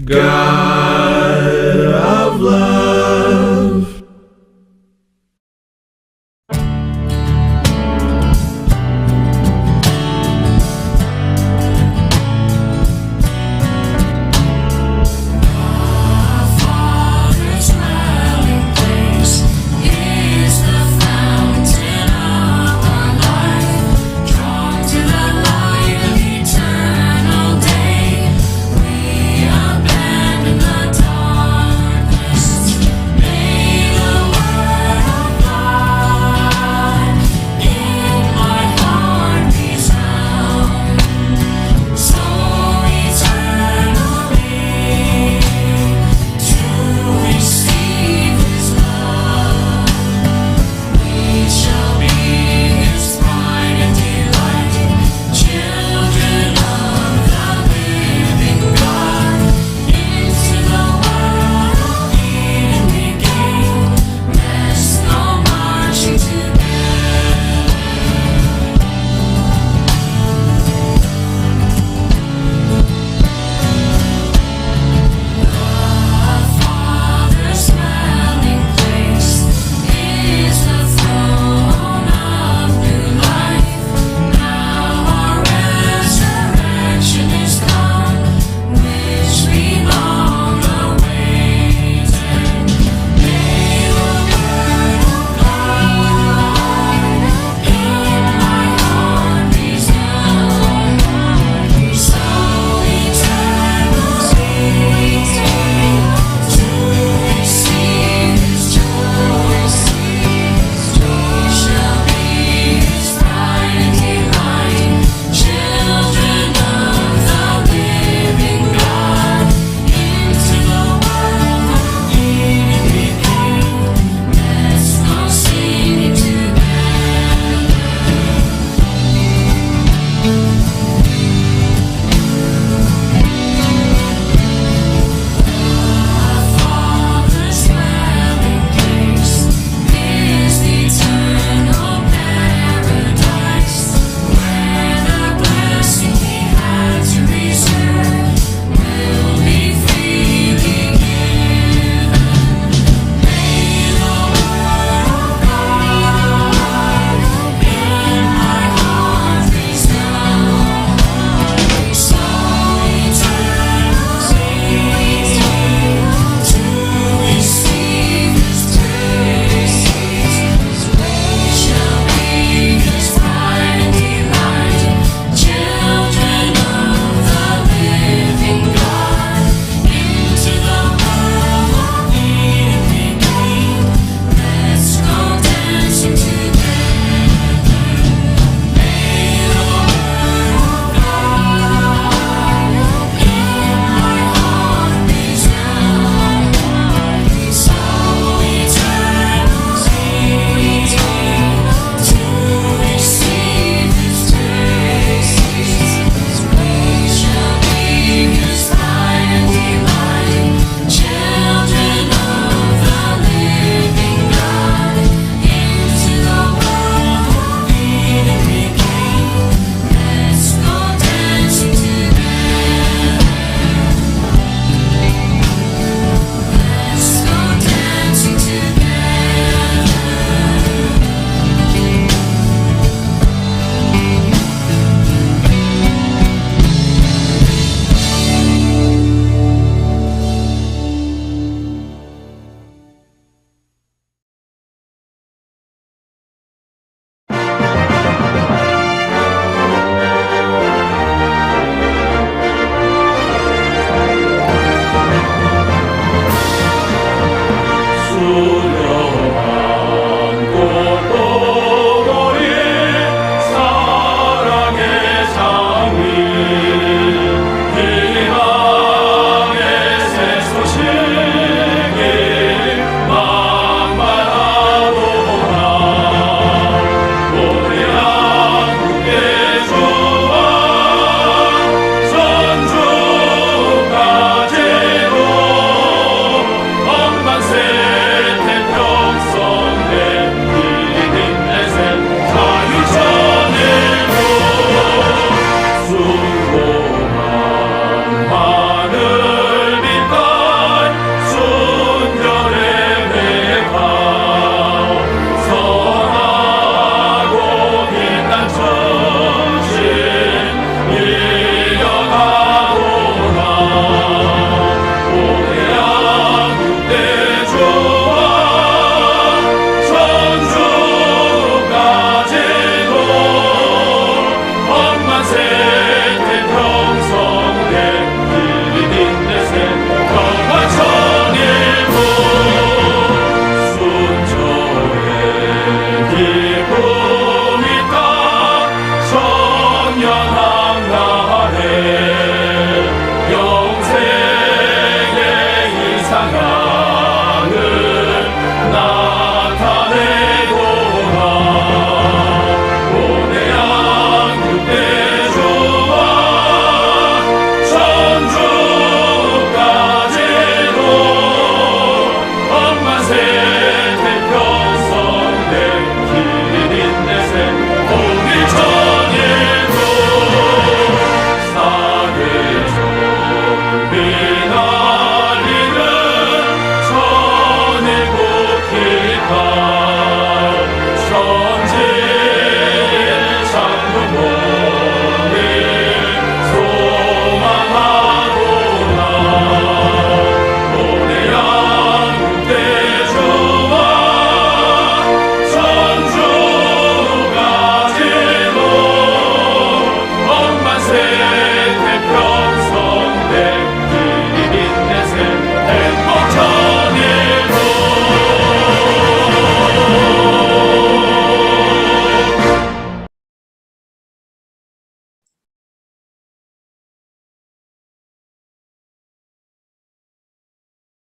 God of love. Eternal day, we abandon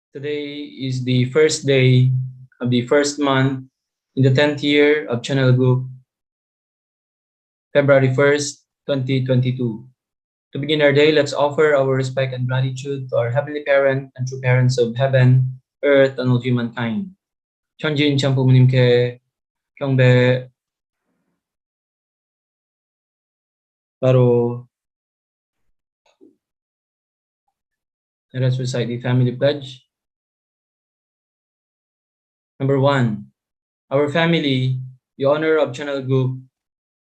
Today is the first day of the first month in the 10th year of Channel Group, February 1st, 2022. To begin our day, let's offer our respect and gratitude to our Heavenly Parent and true parents of heaven, earth, and all humankind. 천지인 참 부모님께 경배. 바로 let us recite the family pledge. Number 1. Our family, the honor of Channel Group,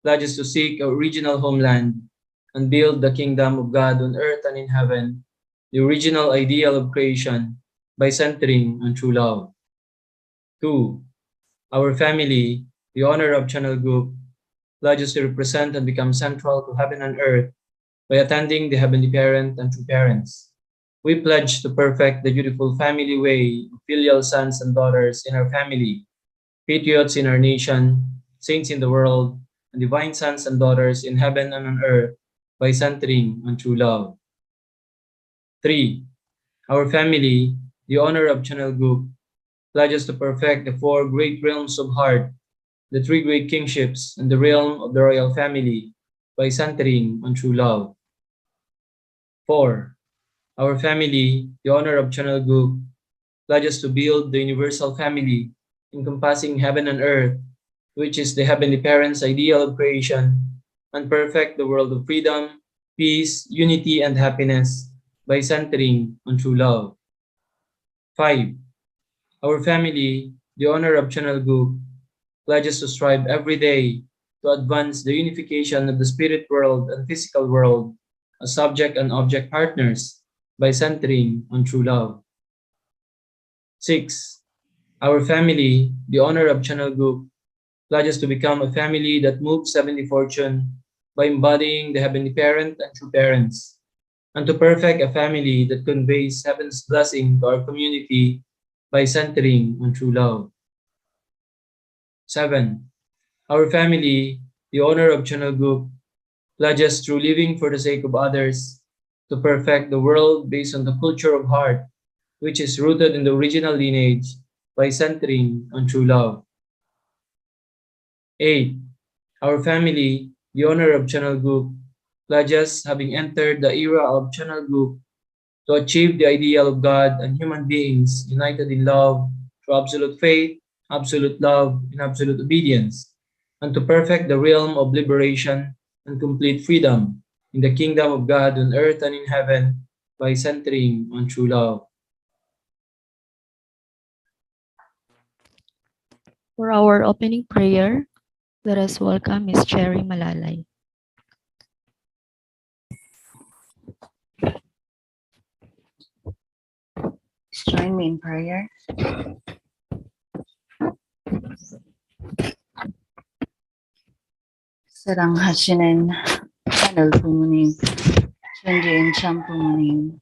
pledges to seek a original homeland and build the kingdom of God on earth and in heaven, the original ideal of creation, by centering on true love. 2. Our family, the honor of Channel Group, pledges to represent and become central to heaven and earth by attending the Heavenly Parent and true parents. We pledge to perfect the beautiful family way of filial sons and daughters in our family, patriots in our nation, saints in the world, and divine sons and daughters in heaven and on earth by centering on true love. 3. Our family, the honor of Channel Group, pledges to perfect the four great realms of heart, the three great kingships, and the realm of the royal family by centering on true love. 4. Our family, the honor of Channel Group, pledges to build the universal family encompassing heaven and earth, which is the Heavenly Parent's ideal of creation, and perfect the world of freedom, peace, unity, and happiness by centering on true love. 5. Our family, the honor of Channel Group, pledges to strive every day to advance the unification of the spirit world and physical world as subject and object partners by centering on true love. 6. Our family, the honor of Channel Group, pledges to become a family that moves heavenly fortune by embodying the Heavenly Parent and true parents, and to perfect a family that conveys heaven's blessing to our community by centering on true love. 7. Our family, the honor of Channel Group, pledges through living for the sake of others to perfect the world based on the culture of heart, which is rooted in the original lineage by centering on true love. 8. Our family, the honor of Channel Group, pledges having entered the era of Channel Group to achieve the ideal of God and human beings united in love through absolute faith, absolute love, and absolute obedience, and to perfect the realm of liberation and complete freedom in the kingdom of God on earth and in heaven by centering on true love. For our opening prayer, let us welcome Ms. Cherry Malalay. Join me in prayer. 사랑하시는 하늘 부모님, 천지인 참 부모님,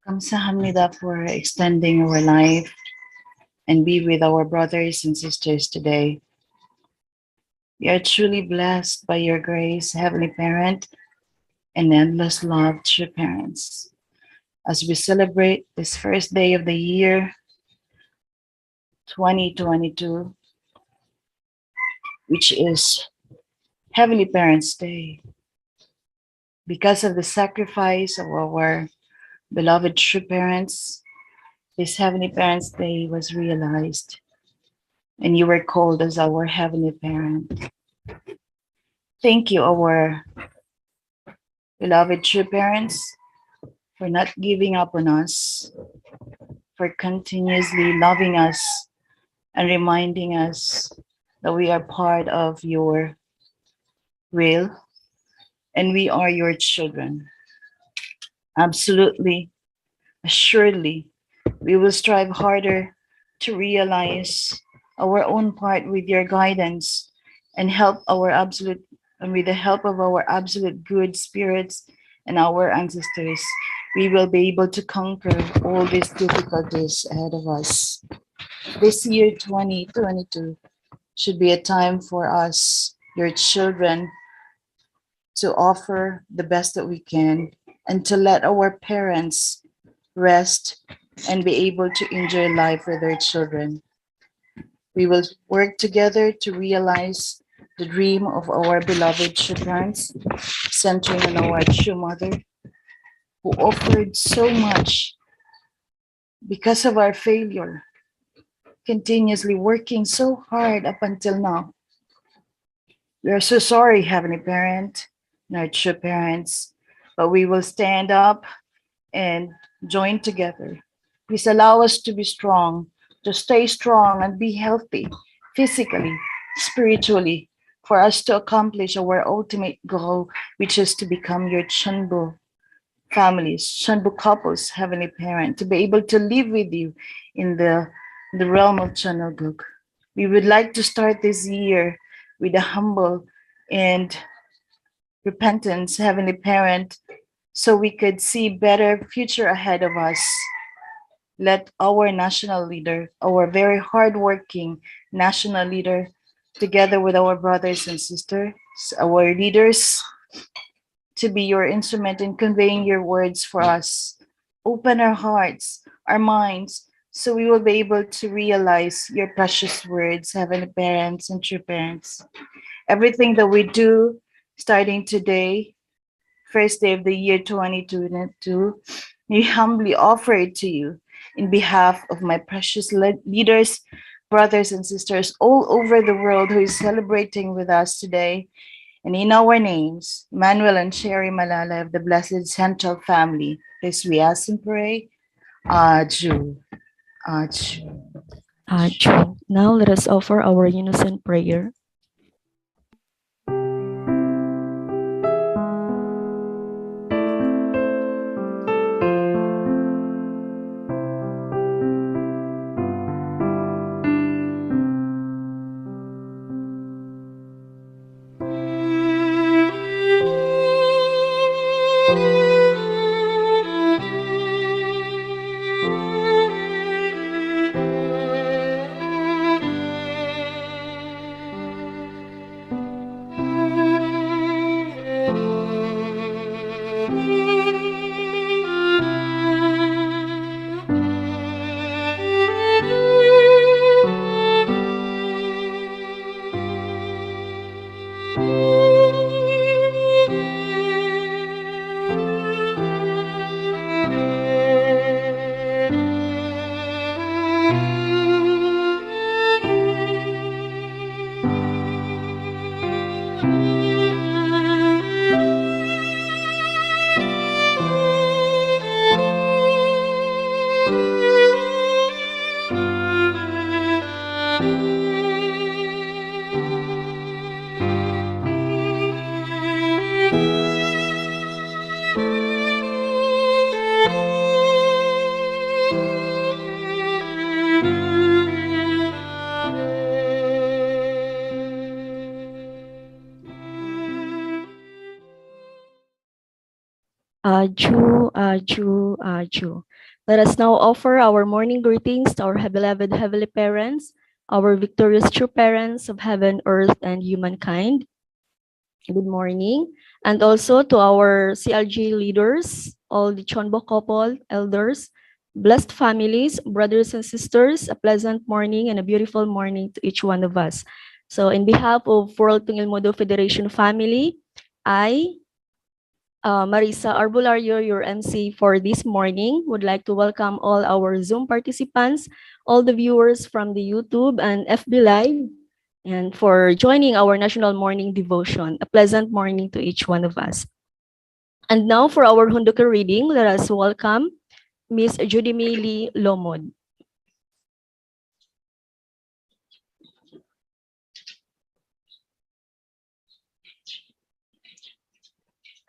감사합니다 for extending our life and be with our brothers and sisters today. We are truly blessed by your grace, Heavenly Parent, and endless love, true parents. As we celebrate this first day of the year, 2022, which is Heavenly Parents' Day, because of the sacrifice of our beloved true parents, this Heavenly Parents' Day was realized, and you were called as our Heavenly Parent. Thank you, our beloved true parents, for not giving up on us, for continuously loving us and reminding us that we are part of your will and we are your children. Absolutely, assuredly, we will strive harder to realize our own part with your guidance and with the help of our absolute good spirits and our ancestors, we will be able to conquer all these difficulties ahead of us. This year, 2022, should be a time for us, your children, to offer the best that we can and to let our parents rest, and be able to enjoy life with their children. We will work together to realize the dream of our beloved parents, centering on our true mother, who offered so much because of our failure, continuously working so hard up until now. We are so sorry, Heavenly Parent, and our true parents, but we will stand up and join together. Please allow us to be strong, to stay strong and be healthy physically, spiritually, for us to accomplish our ultimate goal, which is to become your Chanbu families, Chanbu couples, Heavenly Parent, to be able to live with you in the realm of Chanelguk. We would like to start this year with a humble and repentance, Heavenly Parent, so we could see better future ahead of us. Let our national leader, our very hardworking national leader, together with our brothers and sisters, our leaders, to be your instrument in conveying your words for us. Open our hearts, our minds, so we will be able to realize your precious words, Heavenly Parents and true parents. Everything that we do, starting today, first day of the year 2022, we humbly offer it to you in behalf of my precious leaders, brothers and sisters all over the world who is celebrating with us today. And in our names, Manuel and Sherry Malala of the Blessed Central Family, this we ask and pray. Aju. Aju. Aju. Now let us offer our unison prayer. Aju, Aju, Aju. Let us now offer our morning greetings to our beloved heavenly parents, our victorious true parents of heaven, earth, and humankind. Good morning. And also to our CLG leaders, all the Chonbo couple, elders, blessed families, brothers and sisters, a pleasant morning and a beautiful morning to each one of us. So in behalf of World Tungilmodo Federation family, I, Marisa Arbulario, your MC for this morning, would like to welcome all our Zoom participants, all the viewers from the YouTube and FB Live, and for joining our National Morning Devotion. A pleasant morning to each one of us. And now for our Hunduka reading, let us welcome Miss Judy Lee Lomod.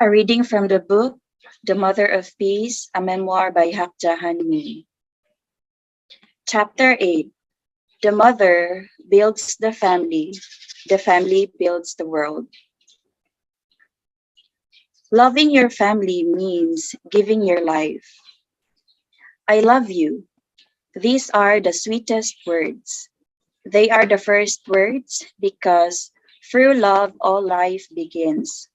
A reading from the book, The Mother of Peace, a memoir by Hakja Hanmi. Chapter 8. The mother builds the family builds the world. Loving your family means giving your life. I love you. These are the sweetest words. They are the first words because through love all life begins.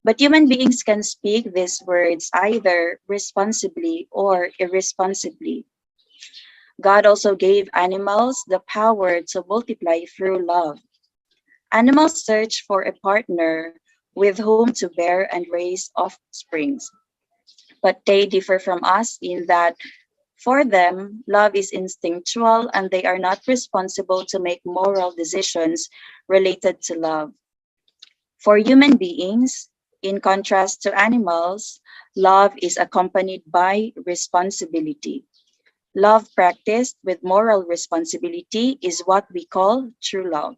But human beings can speak these words either responsibly or irresponsibly. God also gave animals the power to multiply through love. Animals search for a partner with whom to bear and raise offsprings, but they differ from us in that for them, love is instinctual and they are not responsible to make moral decisions related to love. For human beings, in contrast to animals, love is accompanied by responsibility. Love practiced with moral responsibility is what we call true love.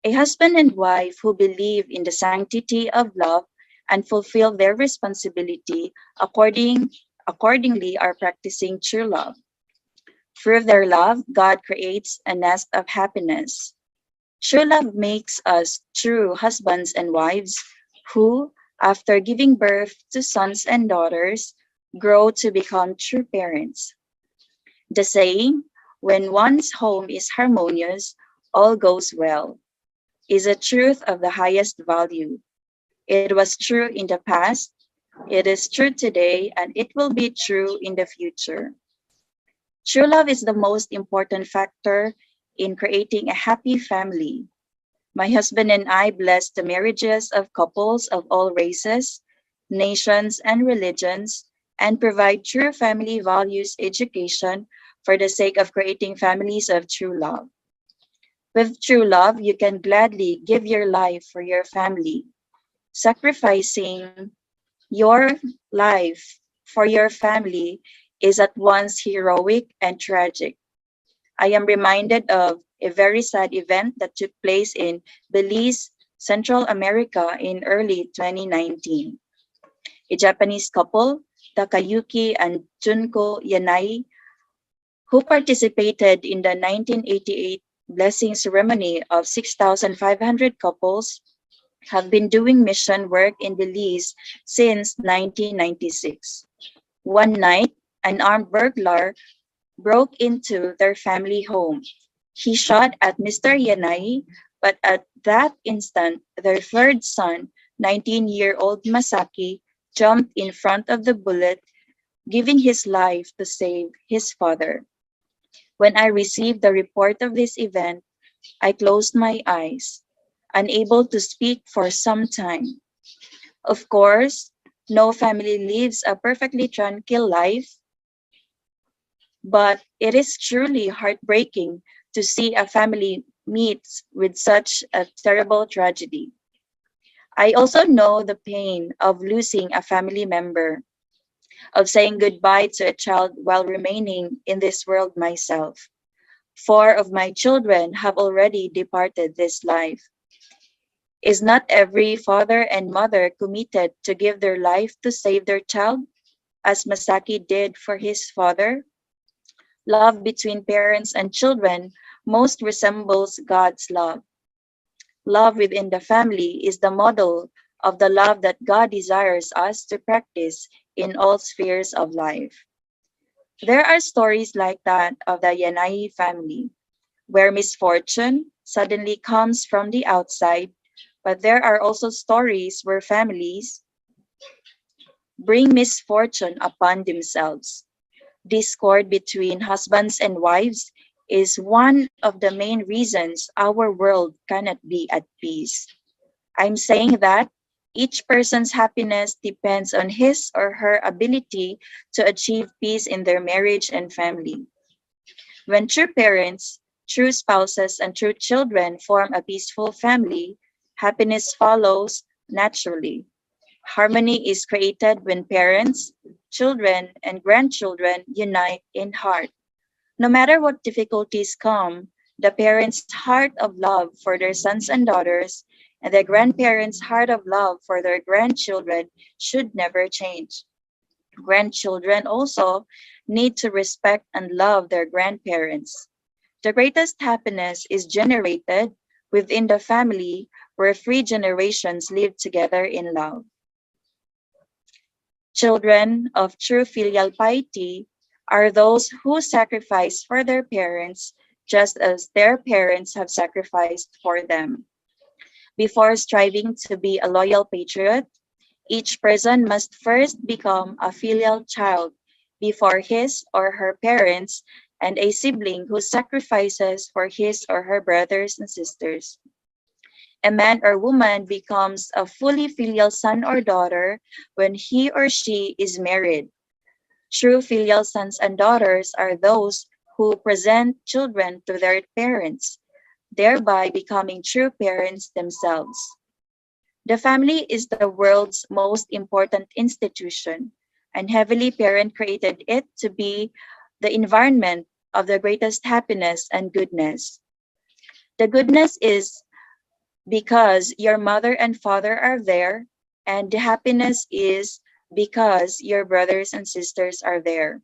A husband and wife who believe in the sanctity of love and fulfill their responsibility accordingly are practicing true love. Through their love, God creates a nest of happiness. True love makes us true husbands and wives who, after giving birth to sons and daughters, grow to become true parents. The saying, when one's home is harmonious, all goes well, is a truth of the highest value. It was true in the past, it is true today, and it will be true in the future. True love is the most important factor in creating a happy family. My husband and I bless the marriages of couples of all races, nations, and religions, and provide true family values education for the sake of creating families of true love. With true love, you can gladly give your life for your family. Sacrificing your life for your family is at once heroic and tragic. I am reminded of a very sad event that took place in Belize, Central America in early 2019. A Japanese couple, Takayuki and Junko Yanai, who participated in the 1988 blessing ceremony of 6,500 couples, have been doing mission work in Belize since 1996. One night, an armed burglar broke into their family home. He shot at Mr. Yanai, but at that instant, their third son, 19-year-old Masaki, jumped in front of the bullet, giving his life to save his father. When I received the report of this event, I closed my eyes, unable to speak for some time. Of course, no family lives a perfectly tranquil life, but it is truly heartbreaking to see a family meet with such a terrible tragedy. I also know the pain of losing a family member, of saying goodbye to a child while remaining in this world myself. Four of my children have already departed this life. Is not every father and mother committed to give their life to save their child, as Masaki did for his father? Love between parents and children most resembles God's love. Love within the family is the model of the love that God desires us to practice in all spheres of life. There are stories like that of the Yanai family, where misfortune suddenly comes from the outside, but there are also stories where families bring misfortune upon themselves. Discord between husbands and wives is one of the main reasons our world cannot be at peace. I'm saying that each person's happiness depends on his or her ability to achieve peace in their marriage and family. When true parents, true spouses, and true children form a peaceful family, happiness follows naturally. Harmony is created when parents, children, and grandchildren unite in heart. No matter what difficulties come, the parents' heart of love for their sons and daughters and the grandparents' heart of love for their grandchildren should never change. Grandchildren also need to respect and love their grandparents. The greatest happiness is generated within the family where three generations live together in love. Children of true filial piety are those who sacrifice for their parents just as their parents have sacrificed for them. Before striving to be a loyal patriot, each person must first become a filial child before his or her parents and a sibling who sacrifices for his or her brothers and sisters. A man or woman becomes a fully filial son or daughter when he or she is married. True filial sons and daughters are those who present children to their parents, thereby becoming true parents themselves. The family is the world's most important institution, and Heavenly Parent created it to be the environment of the greatest happiness and goodness. The goodness is because your mother and father are there, and the happiness is because your brothers and sisters are there.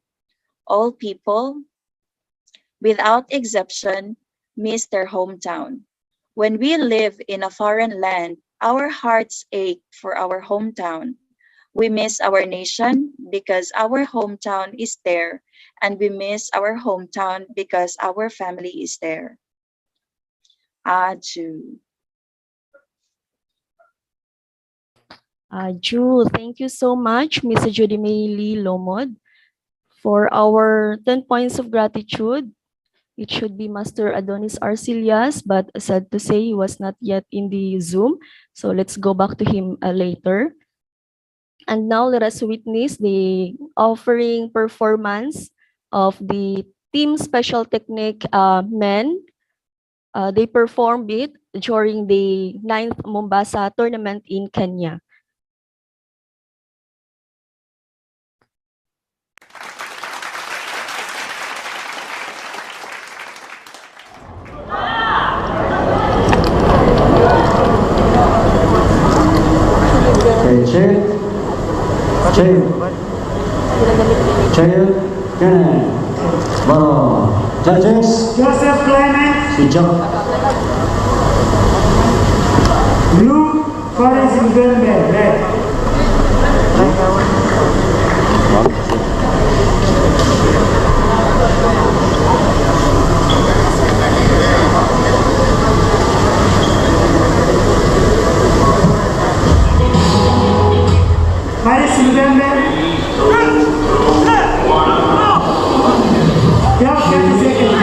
All people, without exception, miss their hometown. When we live in a foreign land, our hearts ache for our hometown. We miss our nation because our hometown is there, and we miss our hometown because our family is there. Aju. Ju, thank you so much, Miss Judy May Lee Lomod. For our 10 points of gratitude, it should be Master Adonis Arcelias, but sad to say he was not yet in the Zoom. So let's go back to him later. And now let us witness the offering performance of the Team Special Technique men. They performed it during the 9th Mombasa tournament in Kenya. Okay, chair, Kenneth, Baro, judges, Joseph Clement, si Jock, blue, Forest Mugende, red. Forest Mugende, Jock 30 seconds.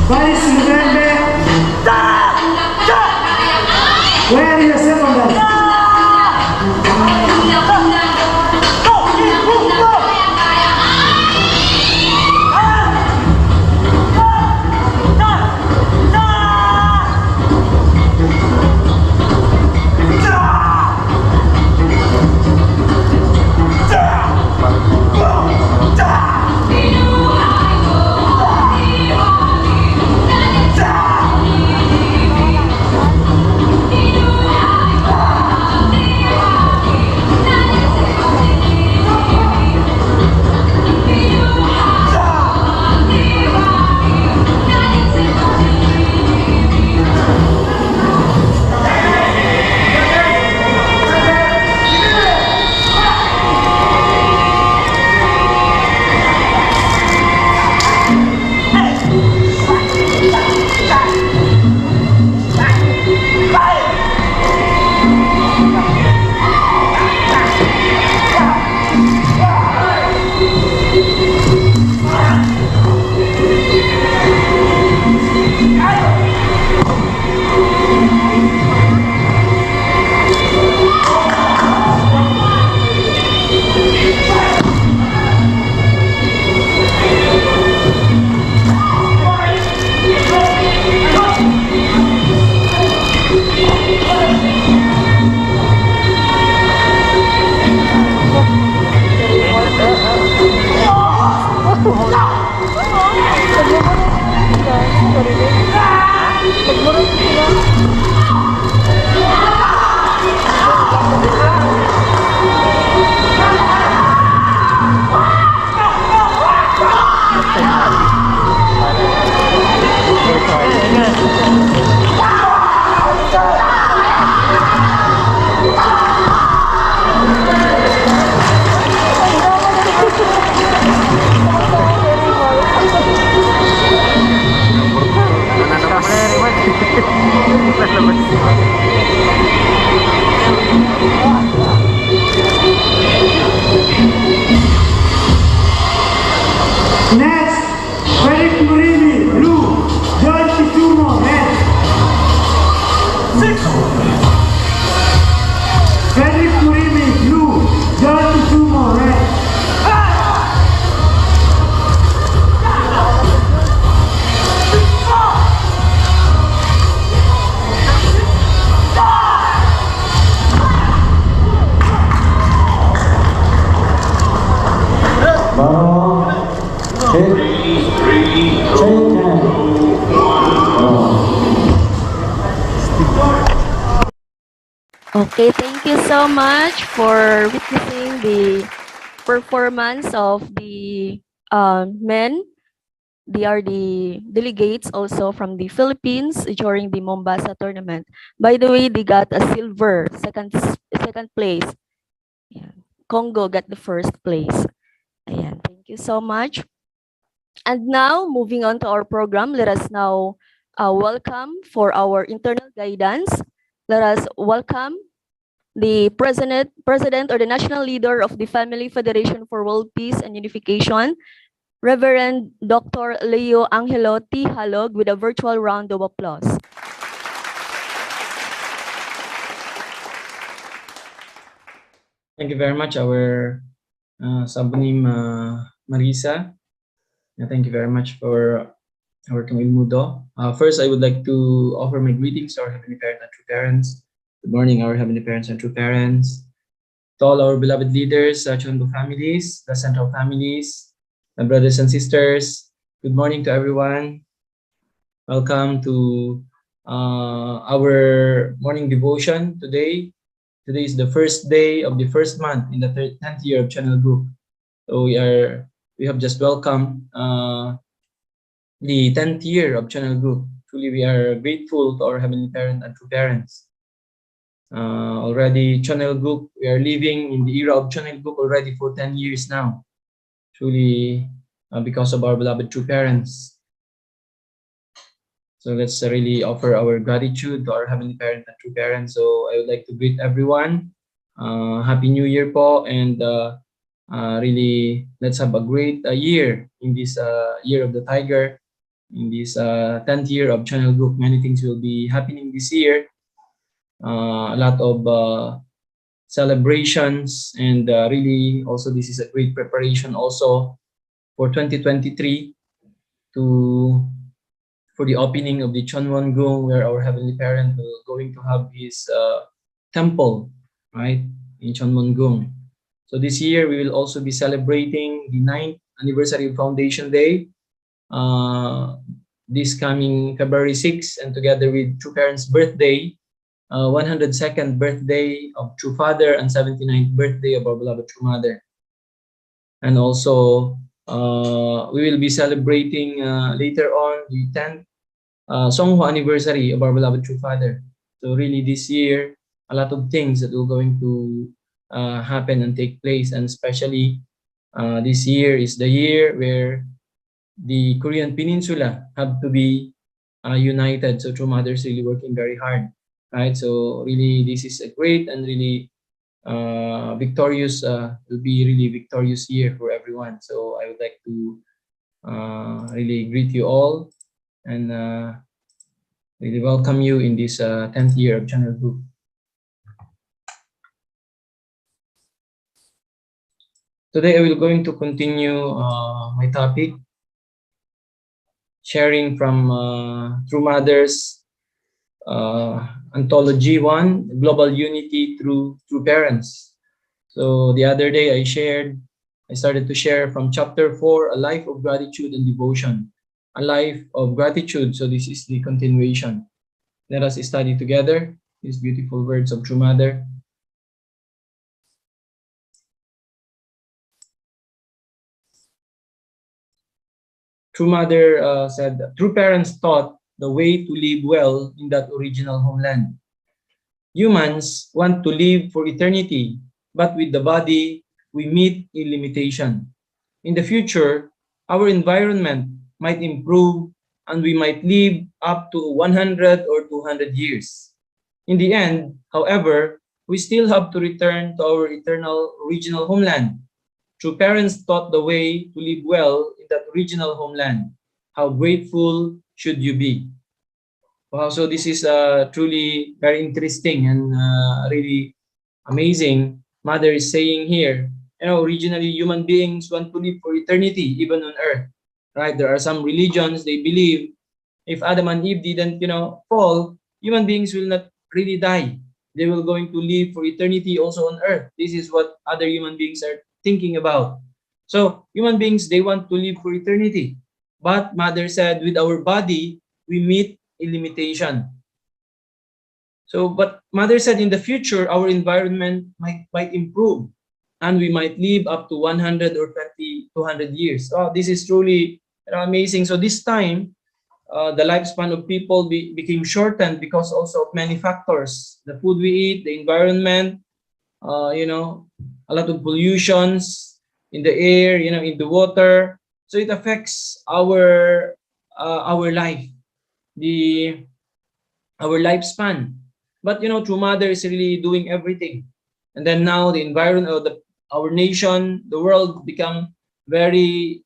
Paris Mugende, where is the second guy? Frederick Muridi, blue. John Kisumo, red. Frederick Muridi, blue. John Kisumo, red. Baro. Check. Check and. Okay, thank you so much for witnessing the performance of the men. They are the delegates also from the Philippines during the Mombasa tournament. By the way, they got a silver, second place. Yeah. Congo got the first place. Ayan, thank you so much. And now, moving on to our program, let us now welcome for our internal guidance. Let us welcome the president or the national leader of the Family Federation for World Peace and Unification, Reverend Dr. Leo Angelo T. Halog, with a virtual round of applause. Thank you very much, our Sabunim Marisa. Thank you very much for our Kamil Mudo. First, I would like to offer my greetings to our Heavenly Parents and True Parents. Good morning, our Heavenly Parents and True Parents. To all our beloved leaders, Chungo families, the Central families, my brothers and sisters, good morning to everyone. Welcome to our morning devotion today. Today is the first day of the first month in the 10th year of Channel Group. So we have just welcomed the 10th year of Channel Group. Truly, we are grateful to our Heavenly Parent and True Parents. Already, Channel Group, we are living in the era of Channel Group already for 10 years now. Truly, because of our beloved True Parents. So let's really offer our gratitude to our Heavenly Parent and True Parents. So I would like to greet everyone. Happy New Year po, and really let's have a great year in this year of the Tiger, in this 10th year of Channel Group. Many things will be happening this year. A lot of celebrations, and really also this is a great preparation also for 2023 for the opening of the Chonwon Gung, where our Heavenly Parent will going to have his temple, right, in Chonwon Gung. So this year we will also be celebrating the 9th anniversary of Foundation Day, this coming February 6th, and together with True Parents' birthday, 102nd birthday of True Father, and 79th birthday of our beloved True Mother. And also, we will be celebrating later on the 10th Songhua anniversary of our beloved True Father. So really this year, a lot of things that will going to happen and take place, and especially this year is the year where the Korean Peninsula have to be united. So True Mother is really working very hard, right? So really this is a great and really victorious, will be really victorious year for everyone. So I would like to really greet you all and really welcome you in this 10th year of Channel Group. Today I will going to continue my topic, sharing from True Mother's Anthology 1, Global Unity Through True Parents. So the other day I started to share from chapter 4, A Life of Gratitude and Devotion. A life of gratitude. So this is the continuation. Let us study together these beautiful words of True Mother. True Mother said, True Parents taught the way to live well in that original homeland. Humans want to live for eternity, but with the body, we meet a limitation. In the future, our environment might improve and we might live up to 100 or 200 years. In the end, however, we still have to return to our eternal original homeland. True Parents taught the way to live well in that original homeland. how grateful should you be? Wow, so this is truly very interesting and really amazing. Mother is saying here, originally human beings want to live for eternity, even on earth, right? There are some religions, they believe if Adam and Eve didn't, fall, human beings will not really die. They will going to live for eternity also on earth. This is what other human beings are thinking about. So human beings, they want to live for eternity. But Mother said, with our body, we meet a limitation. So, but Mother said in the future, our environment might improve and we might live up to 100 or 200 years. Oh, this is truly amazing. So this time, the lifespan of people became shortened because also of many factors. The food we eat, the environment, a lot of pollutions in the air, in the water. So it affects our life, our lifespan. But True Mother is really doing everything. And then now the environment, our nation, the world become very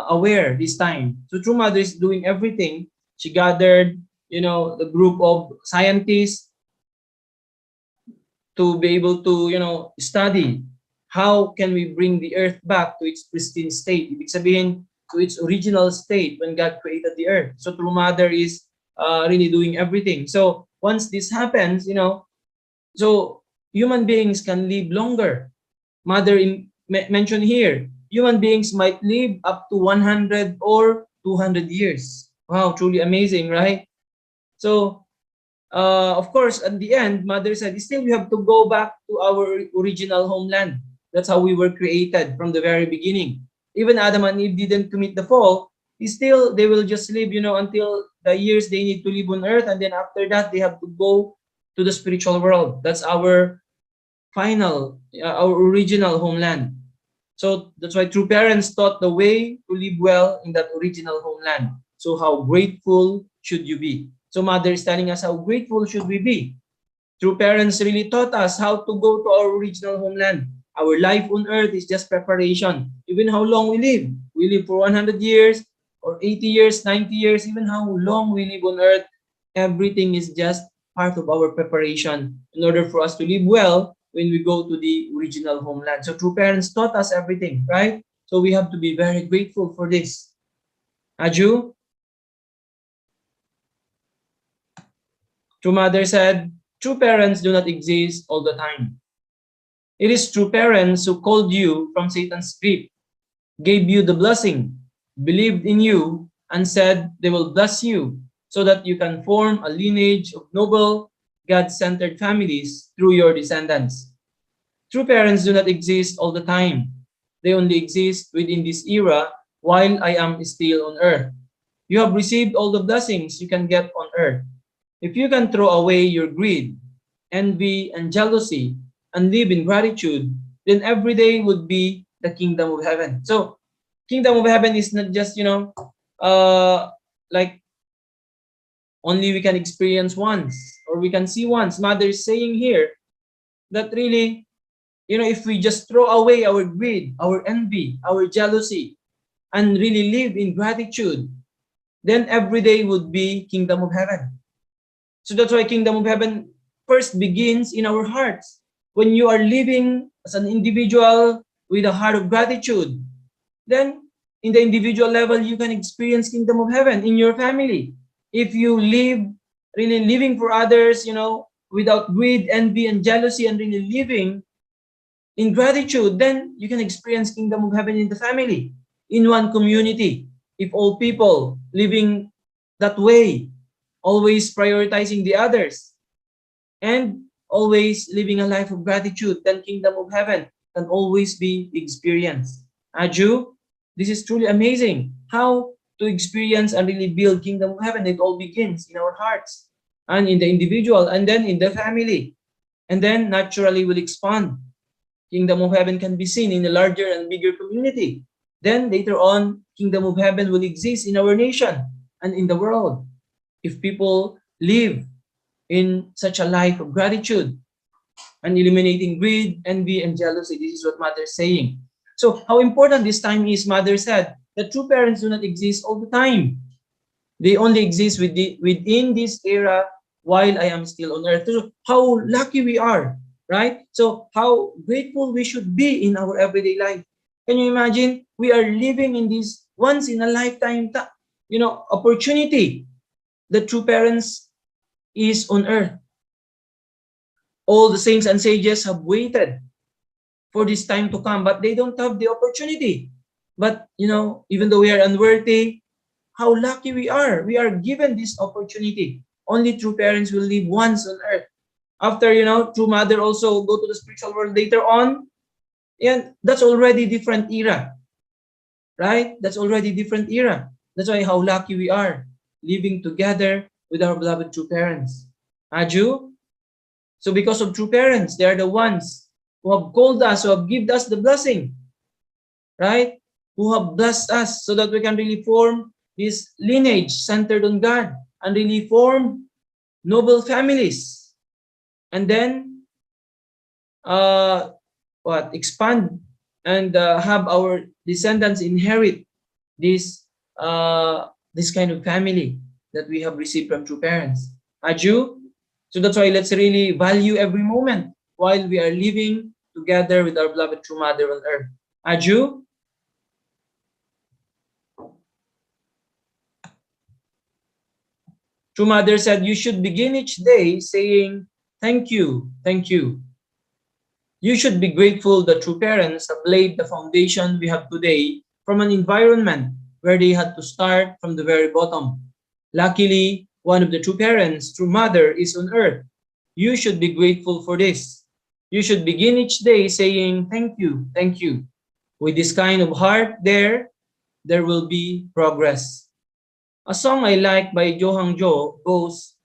aware this time. So True Mother is doing everything. She gathered, the group of scientists to be able to, study how can we bring the earth back to its pristine state. Ibig sabihin, to its original state when God created the earth. So True Mother is really doing everything. So once this happens, so human beings can live longer. Mother mentioned here, human beings might live up to 100 or 200 years. Wow, truly amazing, right? So, of course, at the end, Mother said, still we have to go back to our original homeland. That's how we were created from the very beginning. Even Adam and Eve didn't commit the fall. They will just live, until the years they need to live on earth. And then after that, they have to go to the spiritual world. That's our our original homeland. So that's why true parents taught the way to live well in that original homeland. So how grateful should you be? So Mother is telling us how grateful should we be. True parents really taught us how to go to our original homeland. Our life on earth is just preparation. Even how long we live for 100 years or 80 years, 90 years, even how long we live on earth, everything is just part of our preparation in order for us to live well when we go to the original homeland. So true parents taught us everything, right? So we have to be very grateful for this. Aju? True Mother said, true parents do not exist all the time. It is true parents who called you from Satan's grip, gave you the blessing, believed in you, and said they will bless you so that you can form a lineage of noble, God-centered families through your descendants. True parents do not exist all the time. They only exist within this era while I am still on earth. You have received all the blessings you can get on earth. If you can throw away your greed, envy, and jealousy and live in gratitude, then every day would be the kingdom of heaven. So, kingdom of heaven is not just, like only we can experience once or we can see once. Mother is saying here that really, if we just throw away our greed, our envy, our jealousy, and really live in gratitude, then every day would be kingdom of heaven. So that's why kingdom of heaven first begins in our hearts. When you are living as an individual with a heart of gratitude, then in the individual level, you can experience kingdom of heaven in your family. If you live really living for others, without greed, envy, and jealousy, and really living in gratitude, then you can experience kingdom of heaven in the family, in one community. If all people living that way, always prioritizing the others, and always living a life of gratitude, then kingdom of heaven can always be experienced. Aju, this is truly amazing. How to experience and really build kingdom of heaven. It all begins in our hearts and in the individual and then in the family. And then naturally will expand. Kingdom of heaven can be seen in a larger and bigger community. Then later on, kingdom of heaven will exist in our nation and in the world. If people live in such a life of gratitude and eliminating greed, envy, and jealousy. This is what Mother is saying. So how important this time is, Mother said, that true parents do not exist all the time. They only exist within this era while I am still on earth. So how lucky we are, right? So how grateful we should be in our everyday life. Can you imagine? We are living in this once in a lifetime, opportunity. The true parents is on earth. All the saints and sages have waited for this time to come, but they don't have the opportunity. But, even though we are unworthy, how lucky we are. We are given this opportunity. Only true parents will live once on earth. After, true mother also go to the spiritual world later on. And that's already different era. Right? That's already different era. That's why how lucky we are living together with our beloved true parents. Aju? So because of true parents, they are the ones who have called us, who have given us the blessing. Right? Who have blessed us so that we can really form this lineage centered on God and really form noble families. And then expand and have our descendants inherit this kind of family that we have received from true parents. Aju? So that's why let's really value every moment while we are living together with our beloved true mother on earth. Aju? True mother said, you should begin each day saying, thank you, thank you. You should be grateful that true parents have laid the foundation we have today from an environment where they had to start from the very bottom. Luckily, one of the true parents, true mother, is on earth. You should be grateful for this. You should begin each day saying, thank you, thank you. With this kind of heart there will be progress. A song I like by Johang Jo goes,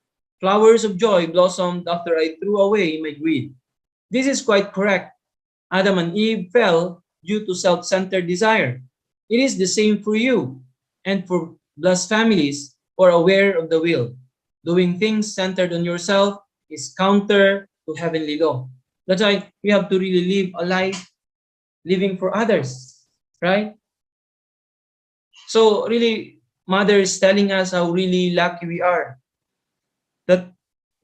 flowers of joy blossomed after I threw away my greed. This is quite correct. Adam and Eve fell due to self-centered desire. It is the same for you and for blessed families who are aware of the will. Doing things centered on yourself is counter to heavenly law. That's why we have to really live a life living for others, right? So really, Mother is telling us how really lucky we are that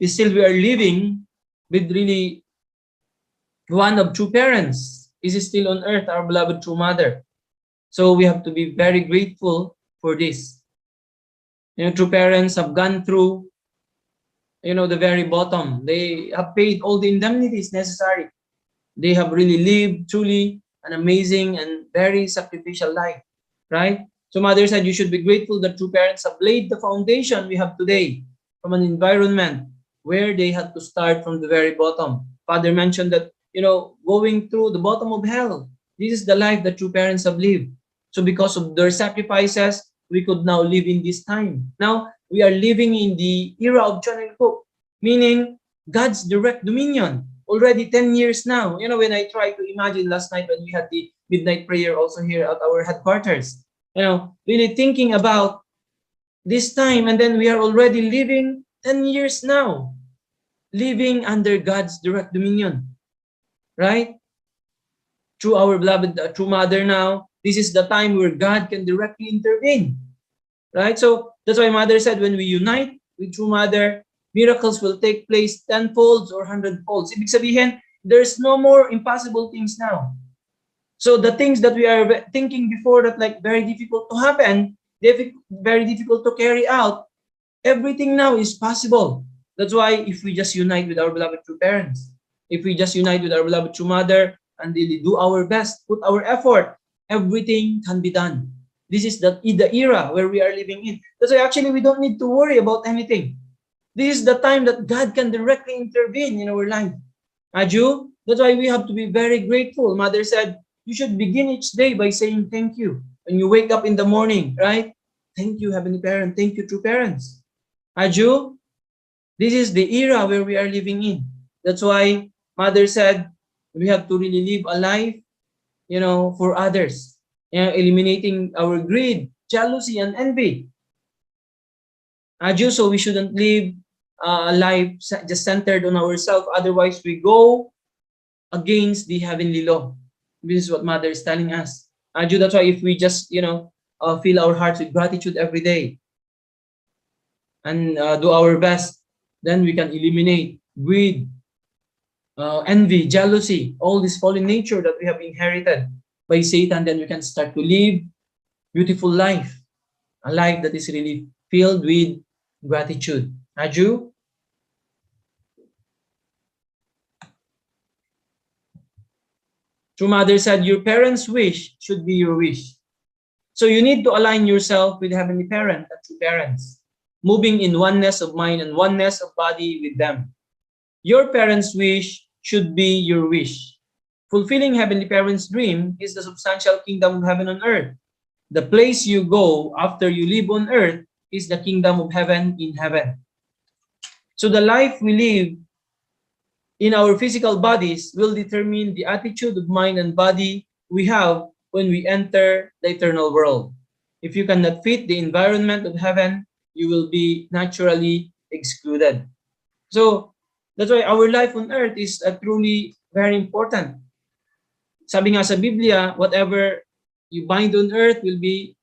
still we are living with really one of true parents is still on earth, our beloved true mother. So we have to be very grateful for this. True parents have gone through, the very bottom. They have paid all the indemnities necessary. They have really lived truly an amazing and very sacrificial life, right? So Mother said you should be grateful that true parents have laid the foundation we have today from an environment where they had to start from the very bottom. Father mentioned that, going through the bottom of hell. This is the life that true parents have lived. So because of their sacrifices, we could now live in this time. Now, we are living in the era of John and Cook, meaning God's direct dominion. Already 10 years now. When I tried to imagine last night when we had the midnight prayer also here at our headquarters, really thinking about this time, and then we are already living 10 years now, living under God's direct dominion, right? Through our beloved true mother now, this is the time where God can directly intervene, right? So that's why Mother said when we unite with true mother, miracles will take place tenfolds or hundredfolds. Ibig sabihin, there's no more impossible things now. So the things that we are thinking before that like very difficult to happen, very difficult to carry out, everything now is possible. That's why if we just unite with our beloved true parents, if we just unite with our beloved true mother and really do our best, put our effort, everything can be done. This is the era where we are living in. That's why actually we don't need to worry about anything. This is the time that God can directly intervene in our life. Aju, that's why we have to be very grateful. Mother said, you should begin each day by saying thank you. When you wake up in the morning, right? Thank you, Heavenly Parent. Thank you, true parents. Aju, this is the era where we are living in. That's why Mother said we have to really live a life, for others. Eliminating our greed, jealousy, and envy. Aju, so we shouldn't live a life just centered on ourselves. Otherwise, we go against the heavenly law. This is what Mother is telling us. Aju, that's why if we just, fill our hearts with gratitude every day and do our best, then we can eliminate greed, envy, jealousy, all this fallen nature that we have inherited by Satan. Then we can start to live beautiful life, a life that is really filled with gratitude. Aju? True Mother said, your parents' wish should be your wish. So you need to align yourself with Heavenly Parent and true parents, moving in oneness of mind and oneness of body with them. Your parents' wish should be your wish. Fulfilling Heavenly Parents' dream is the substantial kingdom of heaven on earth. The place you go after you live on earth is the kingdom of heaven in heaven. So the life we live in our physical bodies will determine the attitude of mind and body we have when we enter the eternal world. If you cannot fit the environment of heaven, you will be naturally excluded. So that's why our life on earth is truly very important. Sabi nga sa Biblia, whatever you bind on earth will be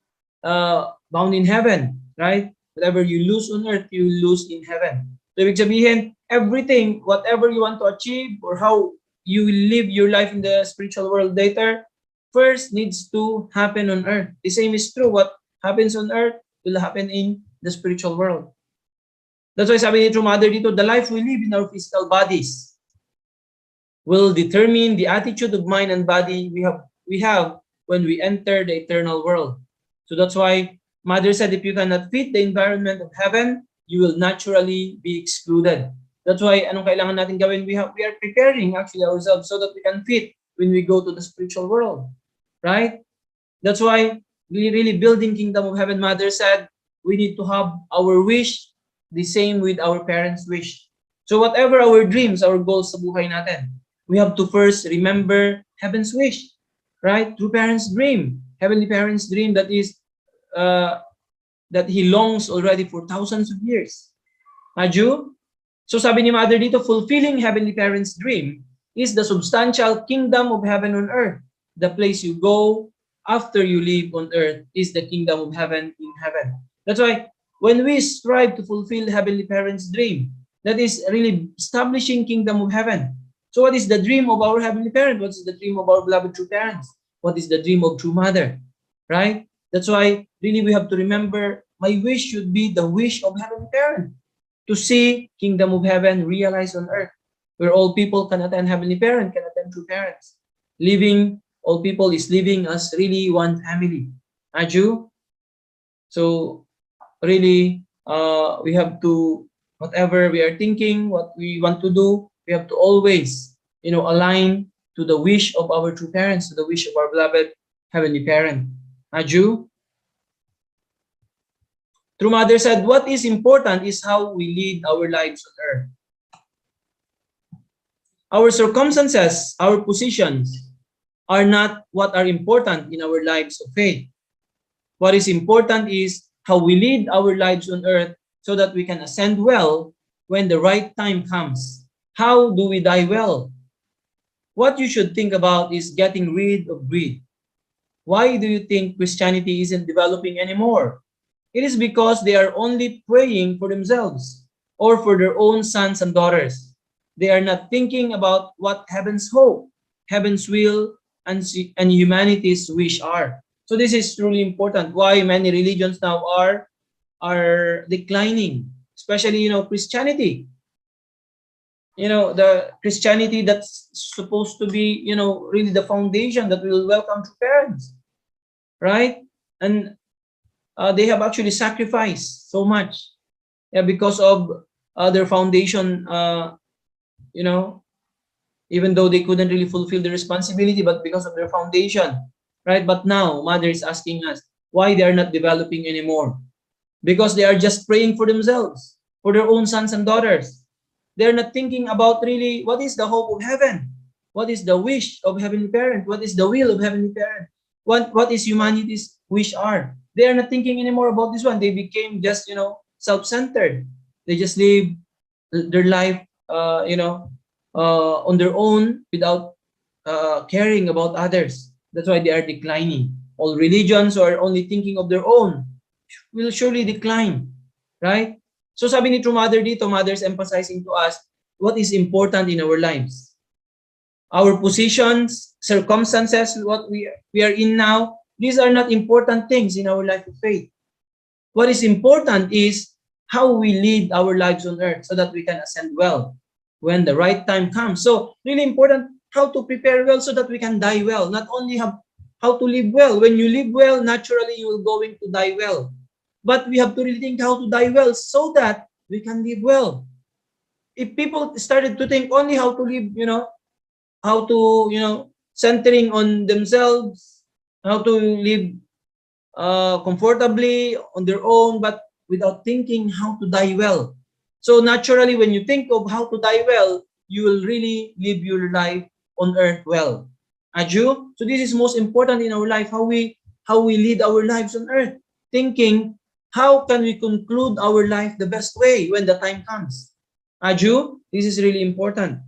bound in heaven, right? Whatever you lose on earth, you lose in heaven. So ibig sabihin, everything, whatever you want to achieve or how you will live your life in the spiritual world later, first needs to happen on earth. The same is true. What happens on earth will happen in the spiritual world. That's why sabi ni True Mother dito, the life we live in our physical bodies will determine the attitude of mind and body we have when we enter the eternal world. So that's why Mother said, if you cannot fit the environment of heaven, you will naturally be excluded. That's why anong kailangan natin gawin? We are preparing actually ourselves so that we can fit when we go to the spiritual world, right? That's why we really building kingdom of heaven. Mother said we need to have our wish the same with our parents' wish. So whatever our dreams, our goals sa buhay natin, we have to first remember heaven's wish, right? True parents' dream, heavenly parents' dream that is that he longs already for thousands of years. Aju? So sabi ni Mother dito, fulfilling heavenly parents' dream is the substantial kingdom of heaven on earth. The place you go after you live on earth is the kingdom of heaven in heaven. That's why when we strive to fulfill heavenly parents' dream, that is really establishing kingdom of heaven. So what is the dream of our heavenly parent? What is the dream of our beloved true parents? What is the dream of true mother? Right? That's why really we have to remember my wish should be the wish of heavenly parent, to see kingdom of heaven realized on earth, where all people can attend heavenly parent, can attend true parents. Living, all people is living as really one family. Aju? So really we have to, whatever we are thinking, what we want to do, we have to always, align to the wish of our true parents, to the wish of our beloved heavenly parent. Aju? True Mother said, what is important is how we lead our lives on earth. Our circumstances, our positions are not what are important in our lives of faith. What is important is how we lead our lives on earth so that we can ascend well when the right time comes. How do we die well? What you should think about is getting rid of greed. Why do you think Christianity isn't developing anymore? It is because they are only praying for themselves or for their own sons and daughters. They are not thinking about what heaven's hope, heaven's will, and humanity's wish are. So this is truly important. Why many religions now are declining, especially Christianity. The Christianity that's supposed to be really the foundation that will welcome true parents, right? And they have actually sacrificed so much, because of their foundation. Even though they couldn't really fulfill the responsibility, but because of their foundation, right? But now Mother is asking us why they are not developing anymore, because they are just praying for themselves, for their own sons and daughters. They're not thinking about really what is the hope of heaven, what is the wish of heavenly parent, what is the will of heavenly parent, what is humanity's wish are. They are not thinking anymore about this one. They became just self-centered. They just live their life on their own without caring about others. That's why they are declining. all religions who are only thinking of their own will surely decline, right? So sabi ni True Mother dito, Mother's emphasizing to us what is important in our lives. Our positions, circumstances, what we are in now, these are not important things in our life of faith. What is important is how we lead our lives on earth so that we can ascend well when the right time comes. So really important how to prepare well so that we can die well. Not only how to live well. When you live well, naturally you will going to die well. But we have to really think how to die well so that we can live well. If people started to think only how to live, how to, centering on themselves, how to live comfortably on their own, but without thinking how to die well. So naturally, when you think of how to die well, you will really live your life on earth well. Aju? So this is most important in our life, how we lead our lives on earth. Thinking, how can we conclude our life the best way when the time comes? Aju? This is really important.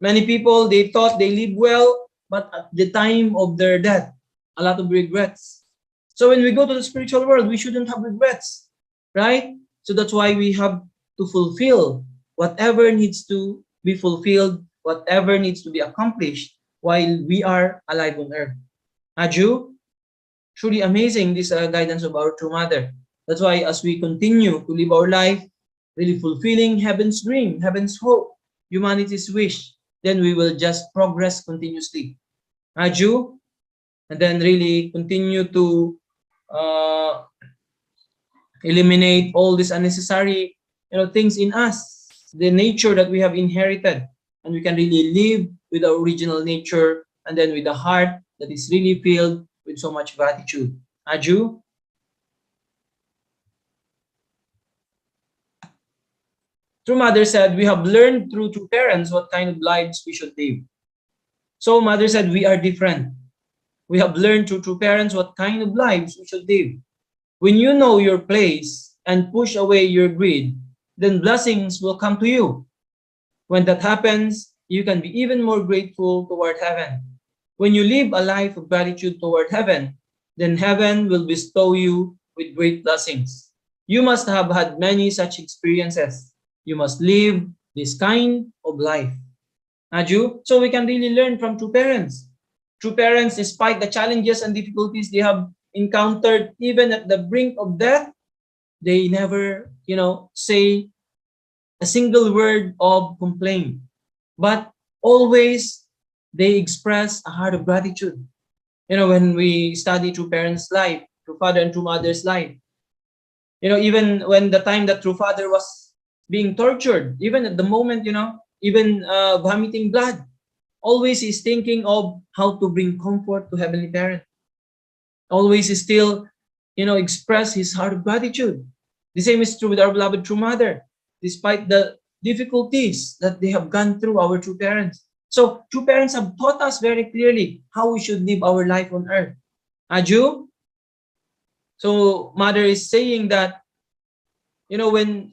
Many people, they thought they live well, but at the time of their death, a lot of regrets. So when we go to the spiritual world, we shouldn't have regrets, right? So that's why we have to fulfill whatever needs to be fulfilled, whatever needs to be accomplished while we are alive on earth. Aju? Truly amazing, this guidance of our True Mother. That's why as we continue to live our life, really fulfilling heaven's dream, heaven's hope, humanity's wish, then we will just progress continuously. Aju? And then really continue to eliminate all these unnecessary things in us, the nature that we have inherited, and we can really live with our original nature and then with a heart that is really filled with so much gratitude. Aju? True Mother said, we have learned through true parents what kind of lives we should live. So Mother said, we are different. We have learned through true parents what kind of lives we should live. When you know your place and push away your greed, then blessings will come to you. When that happens, you can be even more grateful toward heaven. When you live a life of gratitude toward heaven, then heaven will bestow you with great blessings. You must have had many such experiences. You must live this kind of life. Aju? So we can really learn from true parents. True parents, despite the challenges and difficulties they have encountered, even at the brink of death, they never, say a single word of complaint. But always they express a heart of gratitude. When we study true parents' life, true father and true mother's life, even when the time that true father was being tortured, even at the moment, even vomiting blood, always is thinking of how to bring comfort to heavenly parent. Always is still, express his heart of gratitude. The same is true with our beloved true mother, despite the difficulties that they have gone through, our true parents. So true parents have taught us very clearly how we should live our life on earth. Aju? So mother is saying that, when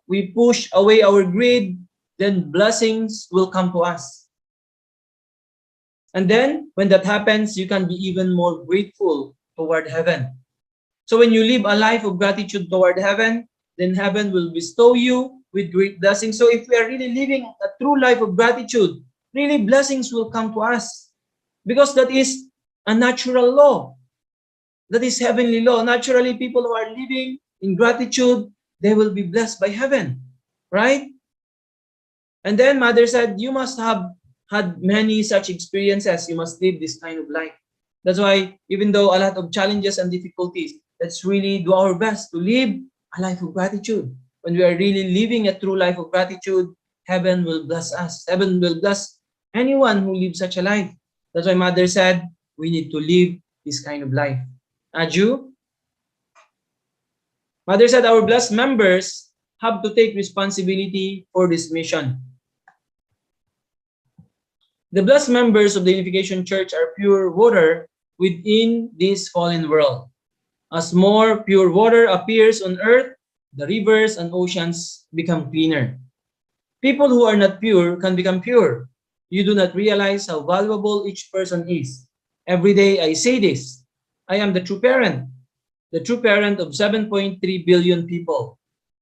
we push away our greed, then blessings will come to us. And then when that happens, you can be even more grateful toward heaven. So when you live a life of gratitude toward heaven, then heaven will bestow you with great blessings. So if we are really living a true life of gratitude, really blessings will come to us. Because that is a natural law. That is heavenly law. Naturally, people who are living in gratitude, they will be blessed by heaven. Right? And then mother said, you must have had many such experiences. You must live this kind of life. That's why, even though a lot of challenges and difficulties, let's really do our best to live a life of gratitude. When we are really living a true life of gratitude, heaven will bless us. Heaven will bless anyone who lives such a life. That's why mother said, we need to live this kind of life. Aju? Mother said, our blessed members have to take responsibility for this mission. The blessed members of the Unification Church are pure water within this fallen world. As more pure water appears on earth, the rivers and oceans become cleaner. People who are not pure can become pure. You do not realize how valuable each person is. Every day I say this, I am the true parent of 7.3 billion people.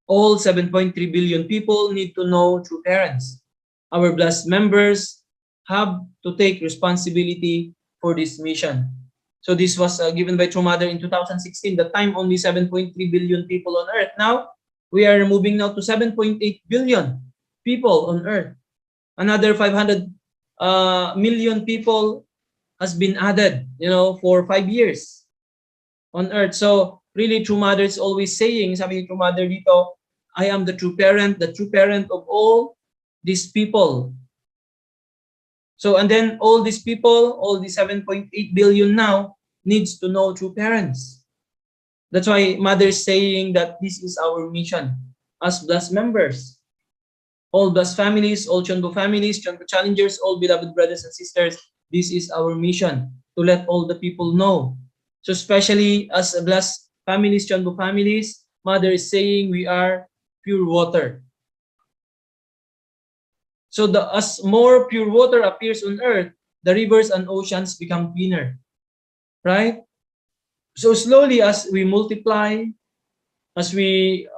All 7.3 billion people need to know true parents. Our blessed members have to take responsibility for this mission. So this was given by True Mother in 2016. The time only 7.3 billion people on earth. Now we are moving now to 7.8 billion people on earth. Another 500 million people has been added, for 5 years on earth. So really, True Mother is always saying, sabi ni True Mother dito, I am the true parent of all these people. So, and then all these people, all the 7.8 billion now, needs to know true parents. That's why Mother is saying that this is our mission as blessed members. All blessed families, all Chonbo families, Chonbo challengers, all beloved brothers and sisters, this is our mission, to let all the people know. So especially as blessed families, Chonbo families, Mother is saying we are pure water. So as more pure water appears on earth, the rivers and oceans become cleaner, right? So slowly as we multiply, as we,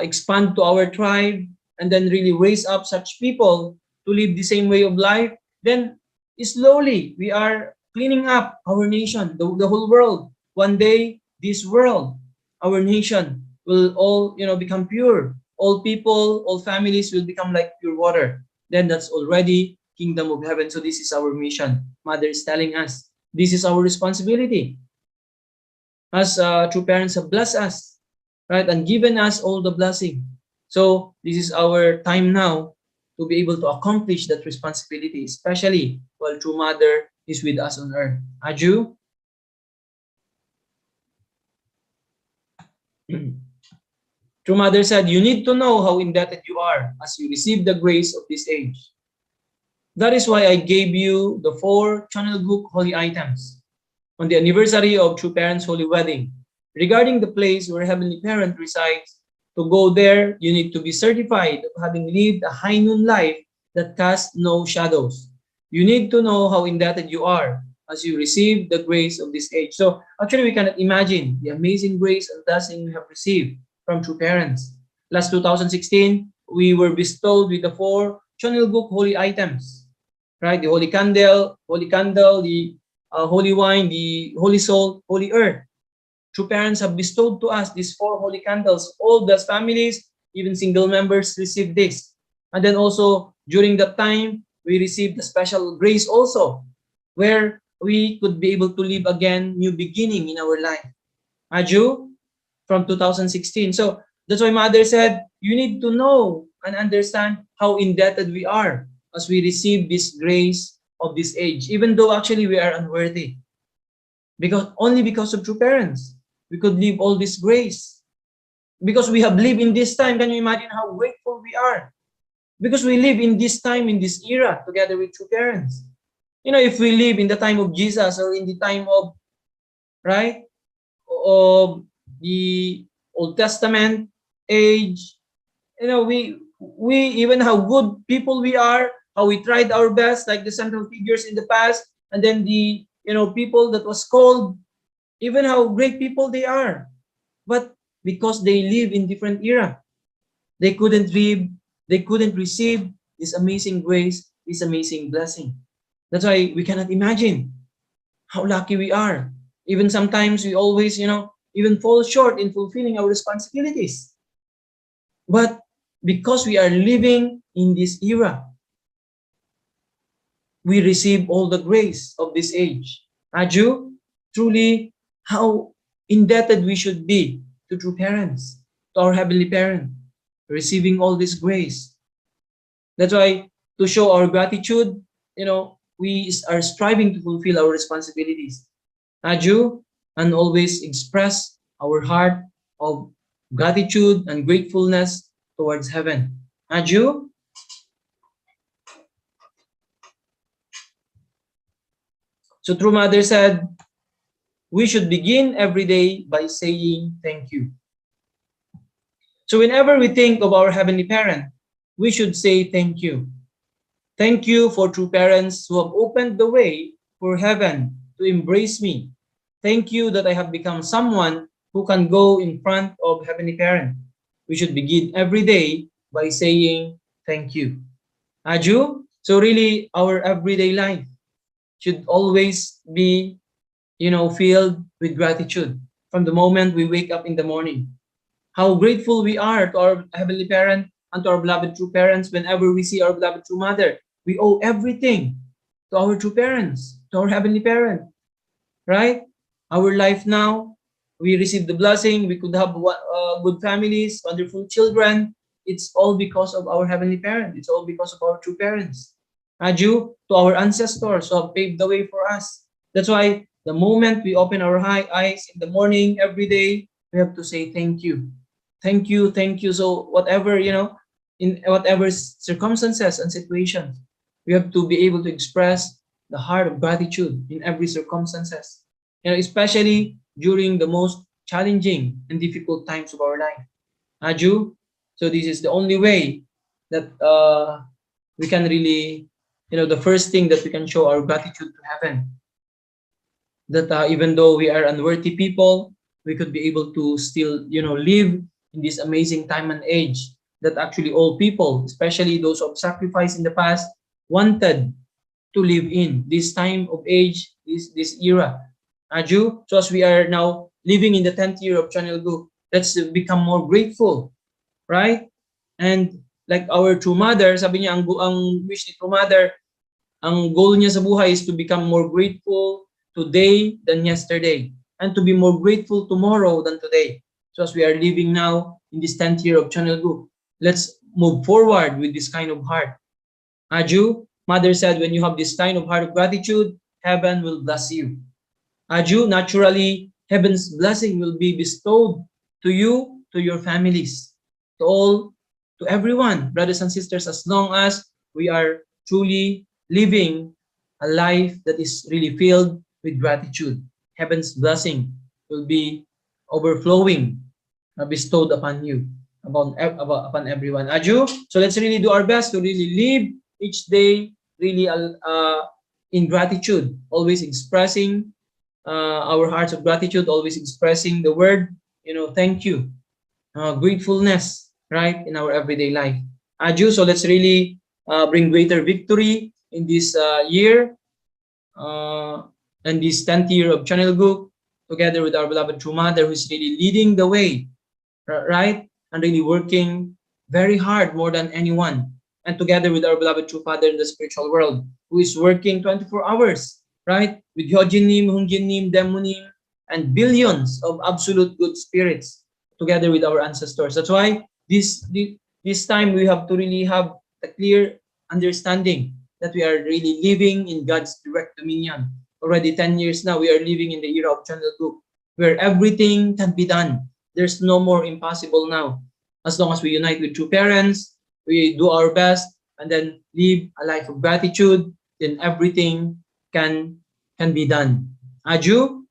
expand to our tribe, and then really raise up such people to live the same way of life, then slowly we are cleaning up our nation, the whole world. One day, this world, our nation, will all become pure. All people, all families will become like pure water. Then that's already kingdom of heaven. So this is our mission. Mother is telling us this is our responsibility. As true parents have blessed us, right, and given us all the blessing. So this is our time now to be able to accomplish that responsibility, especially while True Mother is with us on earth. Aju? True Mother said, you need to know how indebted you are as you receive the grace of this age. That is why I gave you the 4 channel book holy items on the anniversary of True Parents' holy wedding. Regarding the place where Heavenly Parent resides, to go there, you need to be certified of having lived a high noon life that casts no shadows. You need to know how indebted you are as you receive the grace of this age. So actually, we cannot imagine the amazing grace and blessing we have received from True Parents. Last 2016, we were bestowed with the 4 channel book holy items, right? The holy candle, the holy wine, the holy salt, holy earth. True Parents have bestowed to us these 4 holy candles. All the families, even single members, received this. And then also, during that time, we received a special grace also, where we could be able to live again, new beginning in our life. Aju? From 2016. So that's why Mother said, you need to know and understand how indebted we are as we receive this grace of this age, even though actually we are unworthy. Only because of True Parents, we could live all this grace. Because we have lived in this time, can you imagine how grateful we are? Because we live in this time, in this era, together with True Parents. If we live in the time of Jesus or in the time of, right, of the Old Testament age, we even how good people we are, how we tried our best, like the central figures in the past, and then the people that was called, even how great people they are, but because they live in different era, they couldn't receive this amazing grace, this amazing blessing. That's why we cannot imagine how lucky we are. Even sometimes we always even fall short in fulfilling our responsibilities. But because we are living in this era, we receive all the grace of this age. Aju, truly, how indebted we should be to True Parents, to our Heavenly Parent, receiving all this grace. That's why, to show our gratitude, we are striving to fulfill our responsibilities. Aju, and always express our heart of gratitude and gratefulness towards heaven. Aju? So True Mother said, we should begin every day by saying thank you. So whenever we think of our Heavenly Parent, we should say thank you. Thank you for True Parents who have opened the way for heaven to embrace me. Thank you that I have become someone who can go in front of Heavenly Parent. We should begin every day by saying thank you. Aju? So really, our everyday life should always be, filled with gratitude from the moment we wake up in the morning. How grateful we are to our Heavenly Parent and to our beloved true parents whenever we see our beloved true mother. We owe everything to our true parents, to our Heavenly Parent, right? Our life now, we receive the blessing, we could have good families, wonderful children. It's all because of our Heavenly Parent. It's all because of our true parents. Due to our ancestors who have paved the way for us. That's why the moment we open our eyes in the morning, every day, we have to say thank you. Thank you, thank you. So whatever, in whatever circumstances and situations, we have to be able to express the heart of gratitude in every circumstances. Especially during the most challenging and difficult times of our life. Aju, so this is the only way that we can really, the first thing that we can show our gratitude to heaven. That even though we are unworthy people, we could be able to still, live in this amazing time and age that actually all people, especially those of sacrifice in the past, wanted to live in this time of age, this era. Aju, so as we are now living in the 10th year of Channel Group, let's become more grateful, right? And like our true mother, sabi niya, ang wish ni true mother, ang goal niya sa buhay is to become more grateful today than yesterday, and to be more grateful tomorrow than today. So as we are living now in this 10th year of Channel Group, let's move forward with this kind of heart. Aju, mother said, when you have this kind of heart of gratitude, heaven will bless you. Aju, naturally, heaven's blessing will be bestowed to you, to your families, to all, to everyone, brothers and sisters, as long as we are truly living a life that is really filled with gratitude. Heaven's blessing will be overflowing, bestowed upon you, upon everyone. Aju, so let's really do our best to really live each day really in gratitude, always expressing our hearts of gratitude, always expressing the word, thank you, gratefulness, right, in our everyday life. Aju, so let's really bring greater victory in this year and this 10th year of Channel Group, together with our beloved true mother, who is really leading the way, right, and really working very hard, more than anyone, and together with our beloved true father in the spiritual world, who is working 24 hours, right, with Hyojinim, Hunginim, Demonim, and billions of absolute good spirits, together with our ancestors. That's why this time we have to really have a clear understanding that we are really living in God's direct dominion. Already 10 years now, we are living in the era of Channel Group, where everything can be done. There's no more impossible now. As long as we unite with true parents, we do our best, and then live a life of gratitude, then everything can be done. Aju?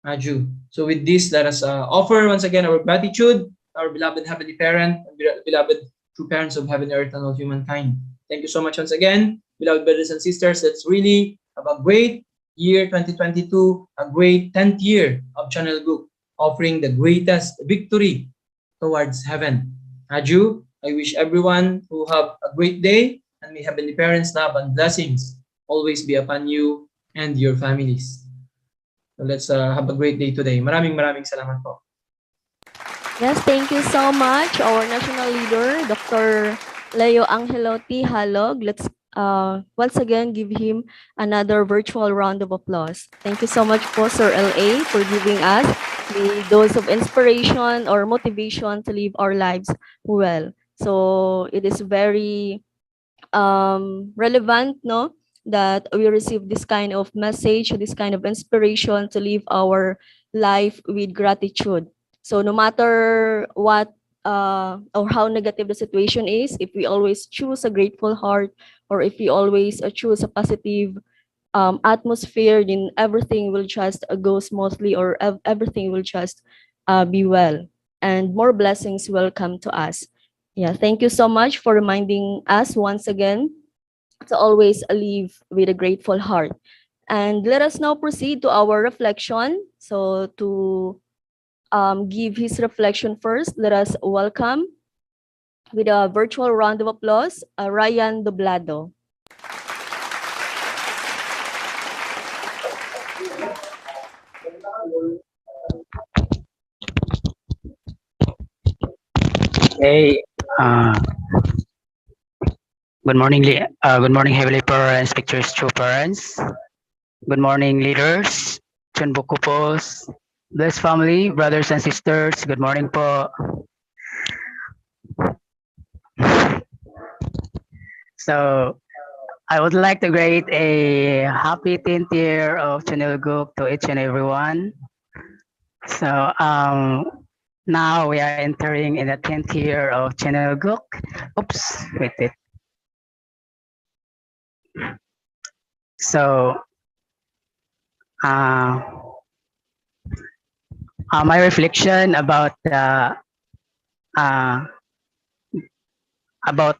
Aju. So with this, let us offer once again our gratitude, our beloved Heavenly Parent, and beloved true parents of heaven, earth, and all humankind. Thank you so much once again, beloved brothers and sisters. Let's really have a great year 2022, a great 10th year of Channel Group, offering the greatest victory towards heaven. Aju, I wish everyone to have a great day, and may Heavenly Parents' love and blessings always be upon you and your families. So let's have a great day today. Maraming salamat po. Yes, thank you so much, our national leader, Dr. Leo Angelotti Halog. Let's once again give him another virtual round of applause. Thank you so much po, Sir LA, for giving us the dose of inspiration or motivation to live our lives well. So it is very relevant, no, that we receive this kind of message, this kind of inspiration to live our life with gratitude. So no matter what or how negative the situation is, if we always choose a grateful heart, or if we always choose a positive atmosphere, then everything will just go smoothly, or everything will just be well, and more blessings will come to us. Yeah, thank you so much for reminding us once again to always live with a grateful heart. And let us now proceed to our reflection. So to give his reflection first, let us welcome with a virtual round of applause, Ryan Doblado. Hey, good morning, Heavenly Parents, Pictures True Parents. Good morning, leaders, Chunbukupos, blessed family, brothers and sisters. Good morning po. So, I would like to greet a happy 10th year of Chunilguk to each and everyone. So, now we are entering in the 10th year of Chunilguk. Oops, wait. So, my reflection about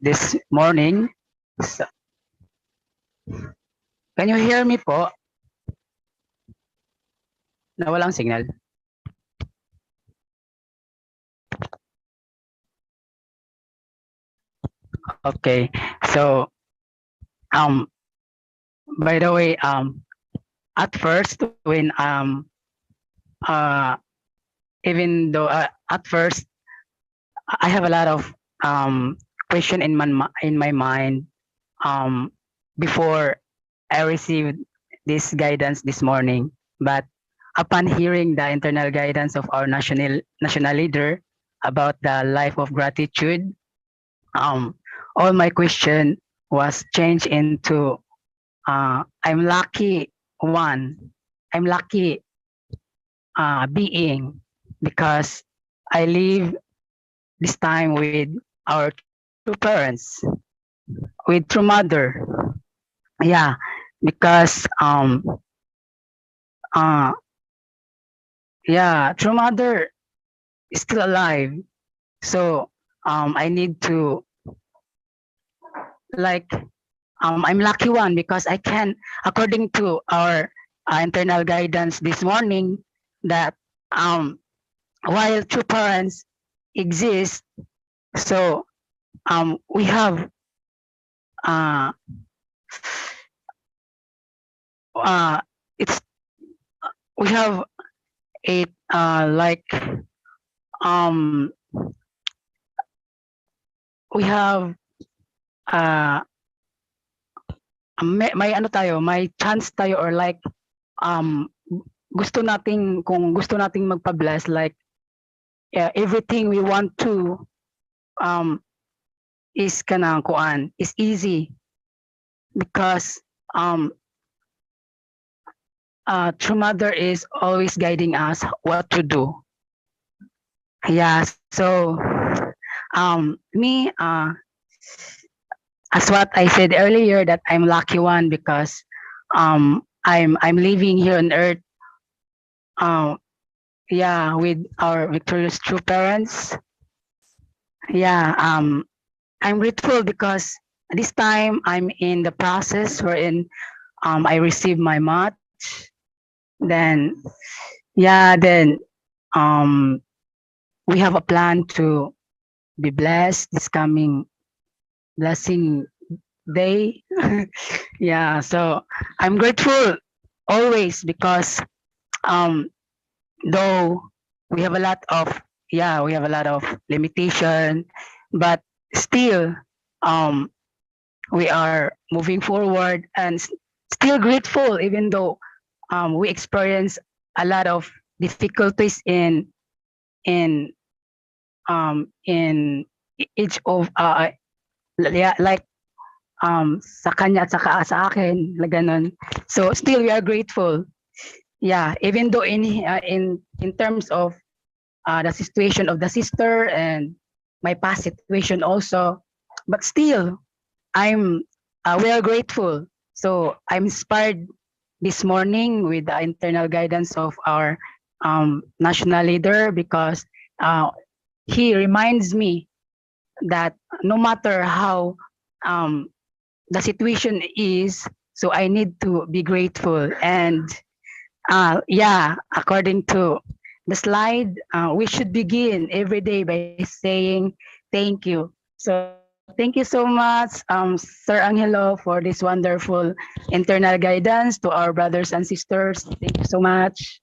this morning. So, can you hear me po? Nawalang signal. Okay. So, by the way, at first when even though at first I have a lot of question in my mind before I received this guidance this morning, but upon hearing the internal guidance of our national leader about the life of gratitude, all my question was changed into I'm lucky one. I'm lucky being because I live this time with our two parents, with true mother. Yeah, because true mother is still alive. So I need to like I'm lucky one because I can, according to our internal guidance this morning, that while two parents exist, so we have it's we have a like we have may ano tayo, may chance tayo or like kung gusto nating magpa-bless, like everything we want to is kanang kuan is easy because true mother is always guiding us what to do. Yeah, so me as what I said earlier, that I'm lucky one because I'm living here on earth with our victorious true parents. Yeah, I'm grateful because this time I'm in the process wherein I received my match. Then we have a plan to be blessed this coming blessing day. Yeah, so I'm grateful always because though we have a lot of limitation, but still we are moving forward and still grateful even though we experience a lot of difficulties in each of like sa kanya at saka sa akin, like ganun. So still we are grateful. Yeah, even though in terms of the situation of the sister and my past situation also, but still we are grateful. So I'm inspired this morning with the internal guidance of our national leader because he reminds me that no matter how the situation is, So I need to be grateful. And yeah, according to the slide, we should begin every day by saying thank you. So thank you so much, Sir Angelo, for this wonderful internal guidance to our brothers and sisters. Thank you so much.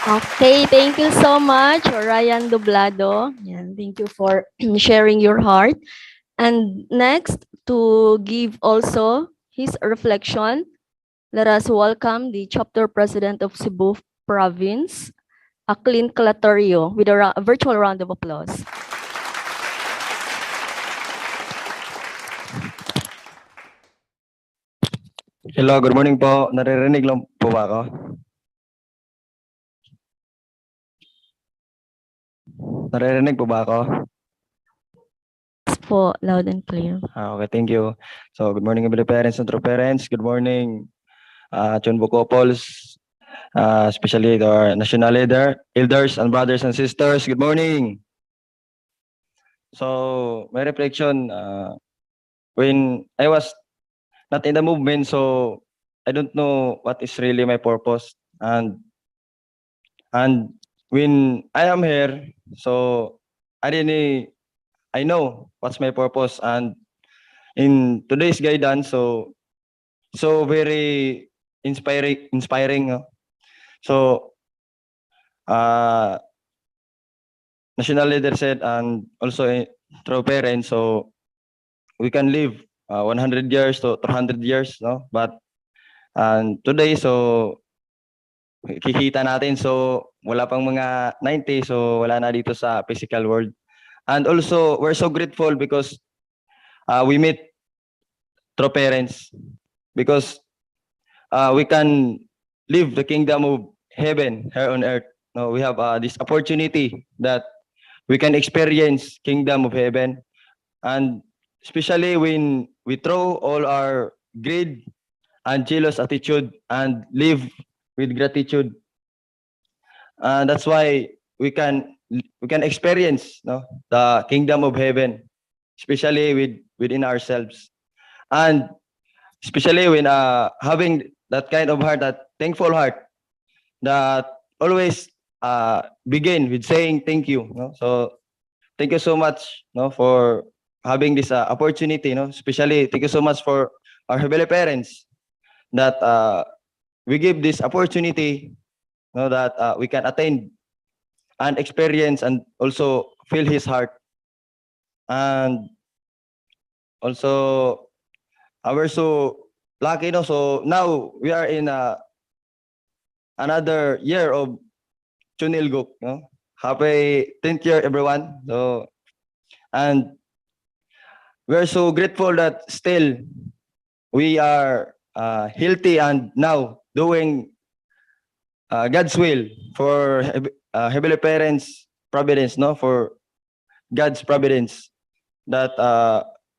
Okay, thank you so much, Ryan Doblado. Yan, thank you for sharing your heart. And next, to give also his reflection, let us welcome the chapter president of Cebu Province, Aclin Calatorio, with a virtual round of applause. Hello, good morning po. Naririnig lang po ba ako? Naririnig po ba ako? Yes po, loud and clear. Okay, thank you. So, good morning, everybody, parents and true parents. Good morning, Chunbo couples, especially our national leader, elders and brothers and sisters. Good morning. So, my reflection, when I was not in the movement, so I don't know what is really my purpose. And when I am here, so I know what's my purpose. And in today's guidance, so very inspiring. So national leader said, and also through parents, so we can live 100 years to 200 years, no? But and today, so kikita natin, so wala pang mga 90, so wala na dito sa physical world. And also, we're so grateful because we meet through parents, because we can live the kingdom of heaven here on earth. No, we have this opportunity that we can experience kingdom of heaven, and especially when we throw all our greed and jealous attitude and live with gratitude. And that's why we can experience, no, the kingdom of heaven, especially within ourselves. And especially when having that kind of heart, that thankful heart, that always begin with saying thank you, no? So thank you so much, no, for having this opportunity, no? Especially thank you so much for our heavenly parents, that we give this opportunity, no, that we can attain and experience and also feel his heart. And also we're so lucky, no? So now we are in another year of Chunilguk, no? Happy 10th year, everyone. So, and we're so grateful that still we are healthy and now doing God's will for Heavenly Parents' providence, no? For God's providence, that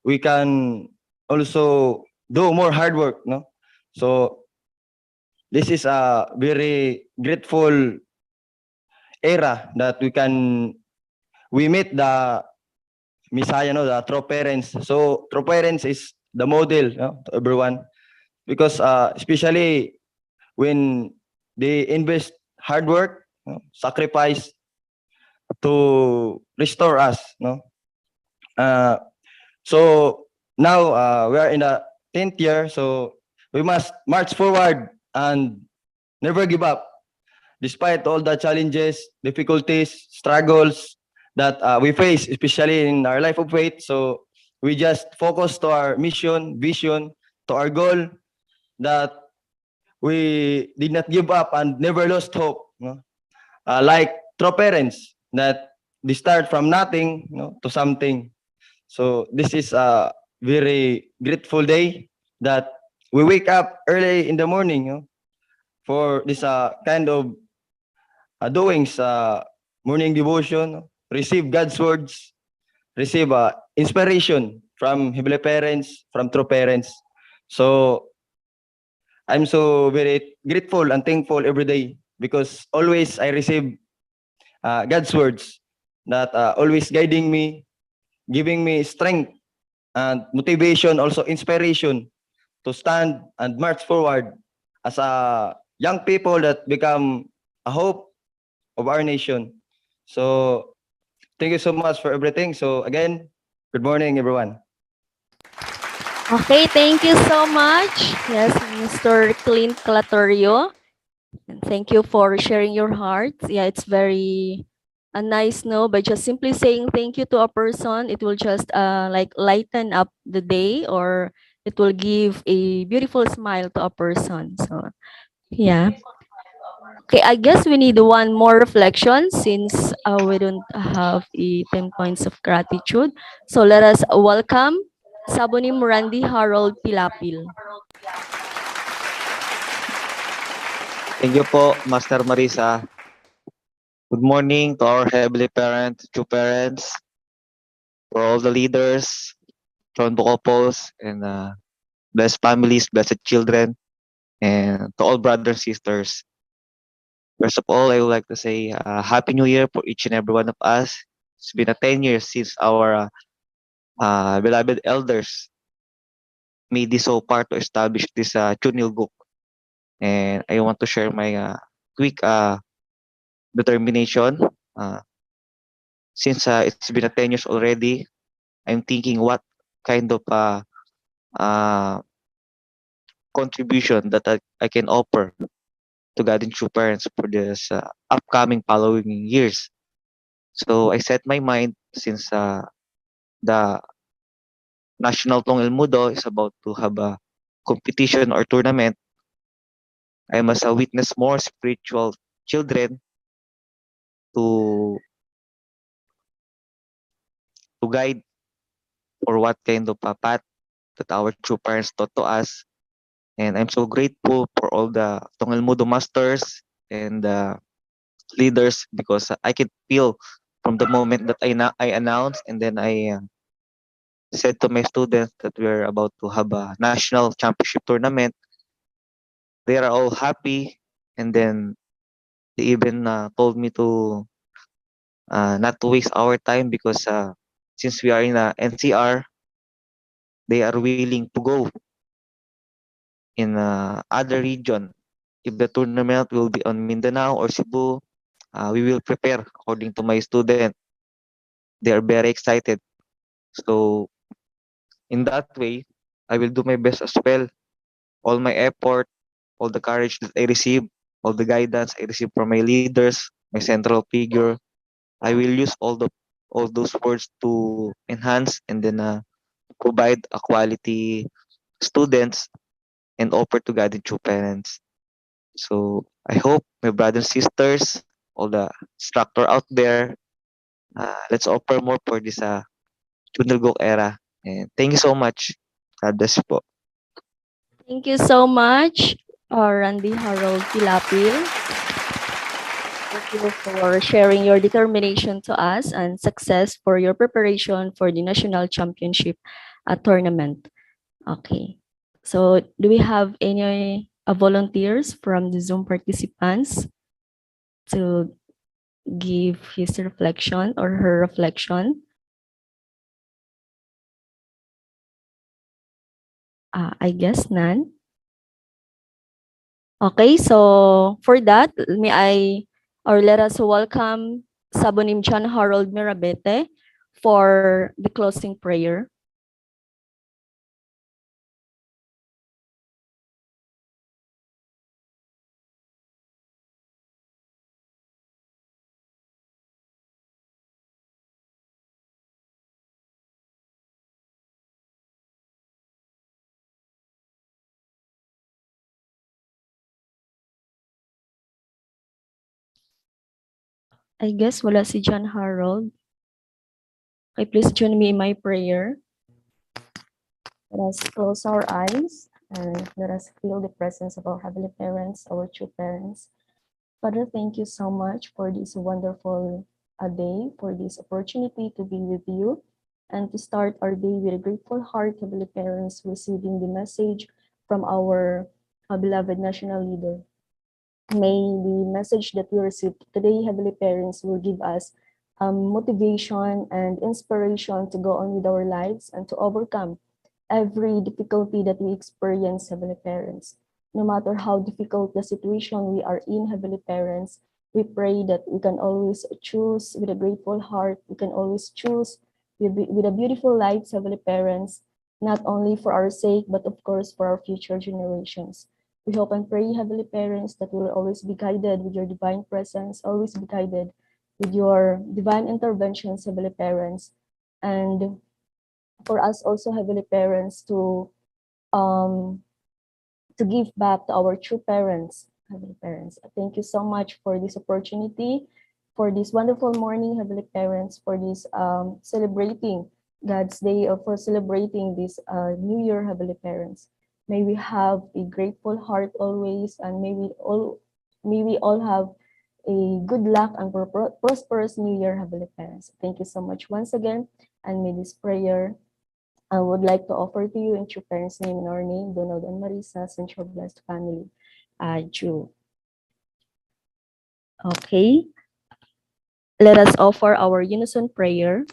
we can also do more hard work, no? So this is a very grateful era that we meet the Messiah, no, the true parents. So true parents is the model, no, to everyone, because especially when they invest hard work, no, sacrifice to restore us, no. So now we are in the 10th year, so we must march forward and never give up, despite all the challenges, difficulties, struggles that we face, especially in our life of faith. So we just focus to our mission, vision, to our goal, that we did not give up and never lost hope, no? Like true parents, that they start from nothing, no, to something. So this is a very grateful day that we wake up early in the morning, no, for this kind of doings, morning devotion, receive God's words, receive inspiration from Heavenly Parents, from true parents. So I'm so very grateful and thankful every day, because always I receive God's words that always guiding me, giving me strength and motivation, also inspiration to stand and march forward as a young people that become a hope of our nation. So thank you so much for everything. So again, good morning, everyone. Okay, thank you so much. Yes, Mr. Clint Calatorio. And thank you for sharing your heart. Yeah, it's very a nice no, by just simply saying thank you to a person, it will just like lighten up the day, or it will give a beautiful smile to a person. So yeah. Okay, I guess we need one more reflection since we don't have 10 points of gratitude. So let us welcome Sabonim Randy Harold Pilapil. Thank you po, Master Marisa. Good morning to our heavenly parents, true parents, for all the leaders, front couples, and blessed families, blessed children, and to all brothers and sisters. First of all, I would like to say Happy New Year for each and every one of us. It's been 10 years since our beloved elders made this so part to establish this Chunilguk. And I want to share my quick determination. Uh, since it's been 10 years already, I'm thinking what kind of uh, contribution that I can offer to guiding true parents for this upcoming following years. So I set my mind since the National Tongil Mudo is about to have a competition or tournament. I must witness more spiritual children to guide or what kind of path that our true parents taught to us. And I'm so grateful for all the Tongil Mudo masters and leaders because I can feel from the moment that I announced and then I said to my students that we're about to have a national championship tournament. They are all happy, and then they even told me to not to waste our time because since we are in a NCR, they are willing to go in other region. If the tournament will be on Mindanao or Cebu, we will prepare according to my student. They are very excited. So in that way, I will do my best as well. All my effort, all the courage that I receive, all the guidance I receive from my leaders, my central figure, I will use all those words to enhance and then provide a quality students and offer to guiding true parents. So I hope my brothers and sisters, all the instructor out there, let's offer more for this Chunilgok era. And thank you so much. God bless you po. Thank you so much, Randy Harold Pilapil. Thank you for sharing your determination to us and success for your preparation for the national championship tournament. Okay. So do we have any volunteers from the Zoom participants to give his reflection or her reflection? I guess none. Okay, so for that, may I or let us welcome Sabonim John Harold Mirabete for the closing prayer. I guess wala si John Harold. Okay, please join me in my prayer. Let us close our eyes and let us feel the presence of our heavenly parents, our true parents. Father, thank you so much for this wonderful day, for this opportunity to be with you and to start our day with a grateful heart, heavenly parents, receiving the message from our beloved national leader. May the message that we received today, heavenly parents, will give us motivation and inspiration to go on with our lives and to overcome every difficulty that we experience, Heavenly Parents. No matter how difficult the situation we are in, Heavenly Parents, we pray that we can always choose with a grateful heart. We can always choose with a beautiful life, Heavenly Parents, not only for our sake, but of course for our future generations. We hope and pray, Heavenly Parents, that we will always be guided with your divine presence, always be guided with your divine interventions, Heavenly Parents, and for us also, Heavenly Parents, to give back to our true parents, Heavenly Parents. Thank you so much for this opportunity, for this wonderful morning, Heavenly Parents, for this celebrating God's Day, or for celebrating this New Year, Heavenly Parents. May we have a grateful heart always, and may we all have a good luck and prosperous New Year, Heavenly Parents. Thank you so much once again, and may this prayer I would like to offer to you in true parents' name and our name, Donald and Marisa, Central Blessed Family, Jew. Okay, let us offer our unison prayer.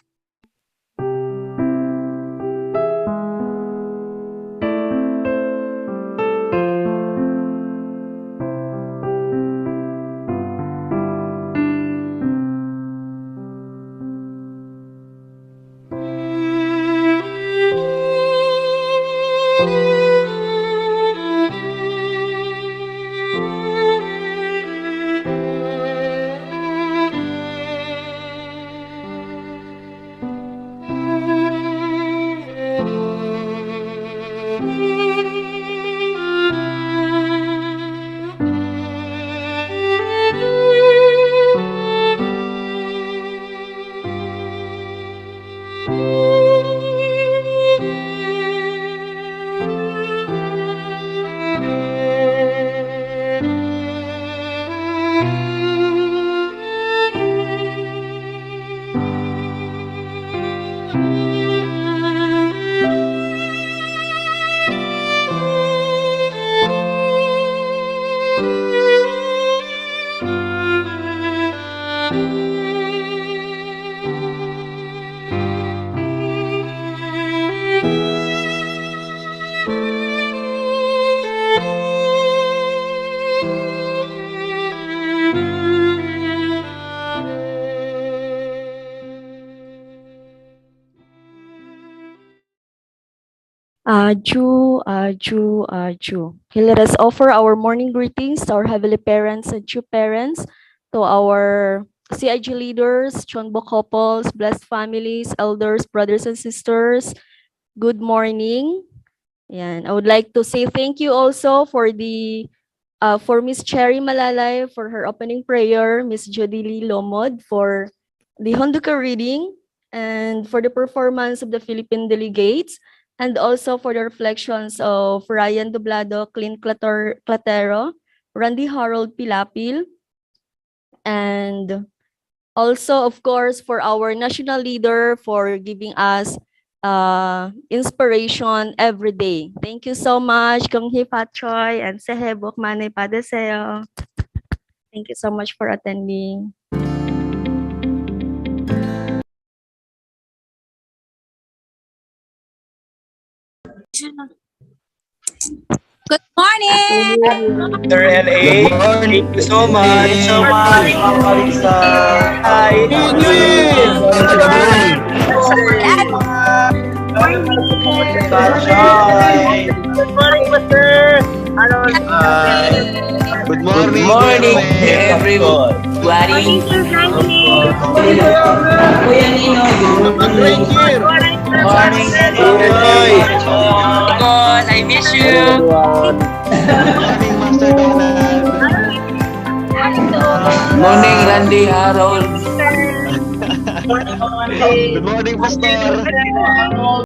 Jew. Okay, let us offer our morning greetings to our heavenly parents and true parents, to our CIG leaders, Chonbo couples, blessed families, elders, brothers and sisters. Good morning. And I would like to say thank you also for Miss Cherry Malalay for her opening prayer, Miss Jodili Lomod for the Honduka reading, and for the performance of the Philippine delegates, and also for the reflections of Ryan Doblado, Clint Clatero, Randy Harold Pilapil, and also, of course, for our national leader for giving us inspiration every day. Thank you so much, Kong Hee Pat Choi and Sehebok Mane Padeseo. Thank you so much for attending. Good morning. Sir LA, Good morning. thank you so much. Ma'am Marisa. Hi. Good morning to the moon. Yes. Sunshine. Good morning, Pastor. Hello. Hi. Good Good morning, Kuya morning, Romel. everybody. Great year. Good morning, Joy. I miss you. Good morning, Master Donald. Morning, Randy Harold. Good morning, Pastor.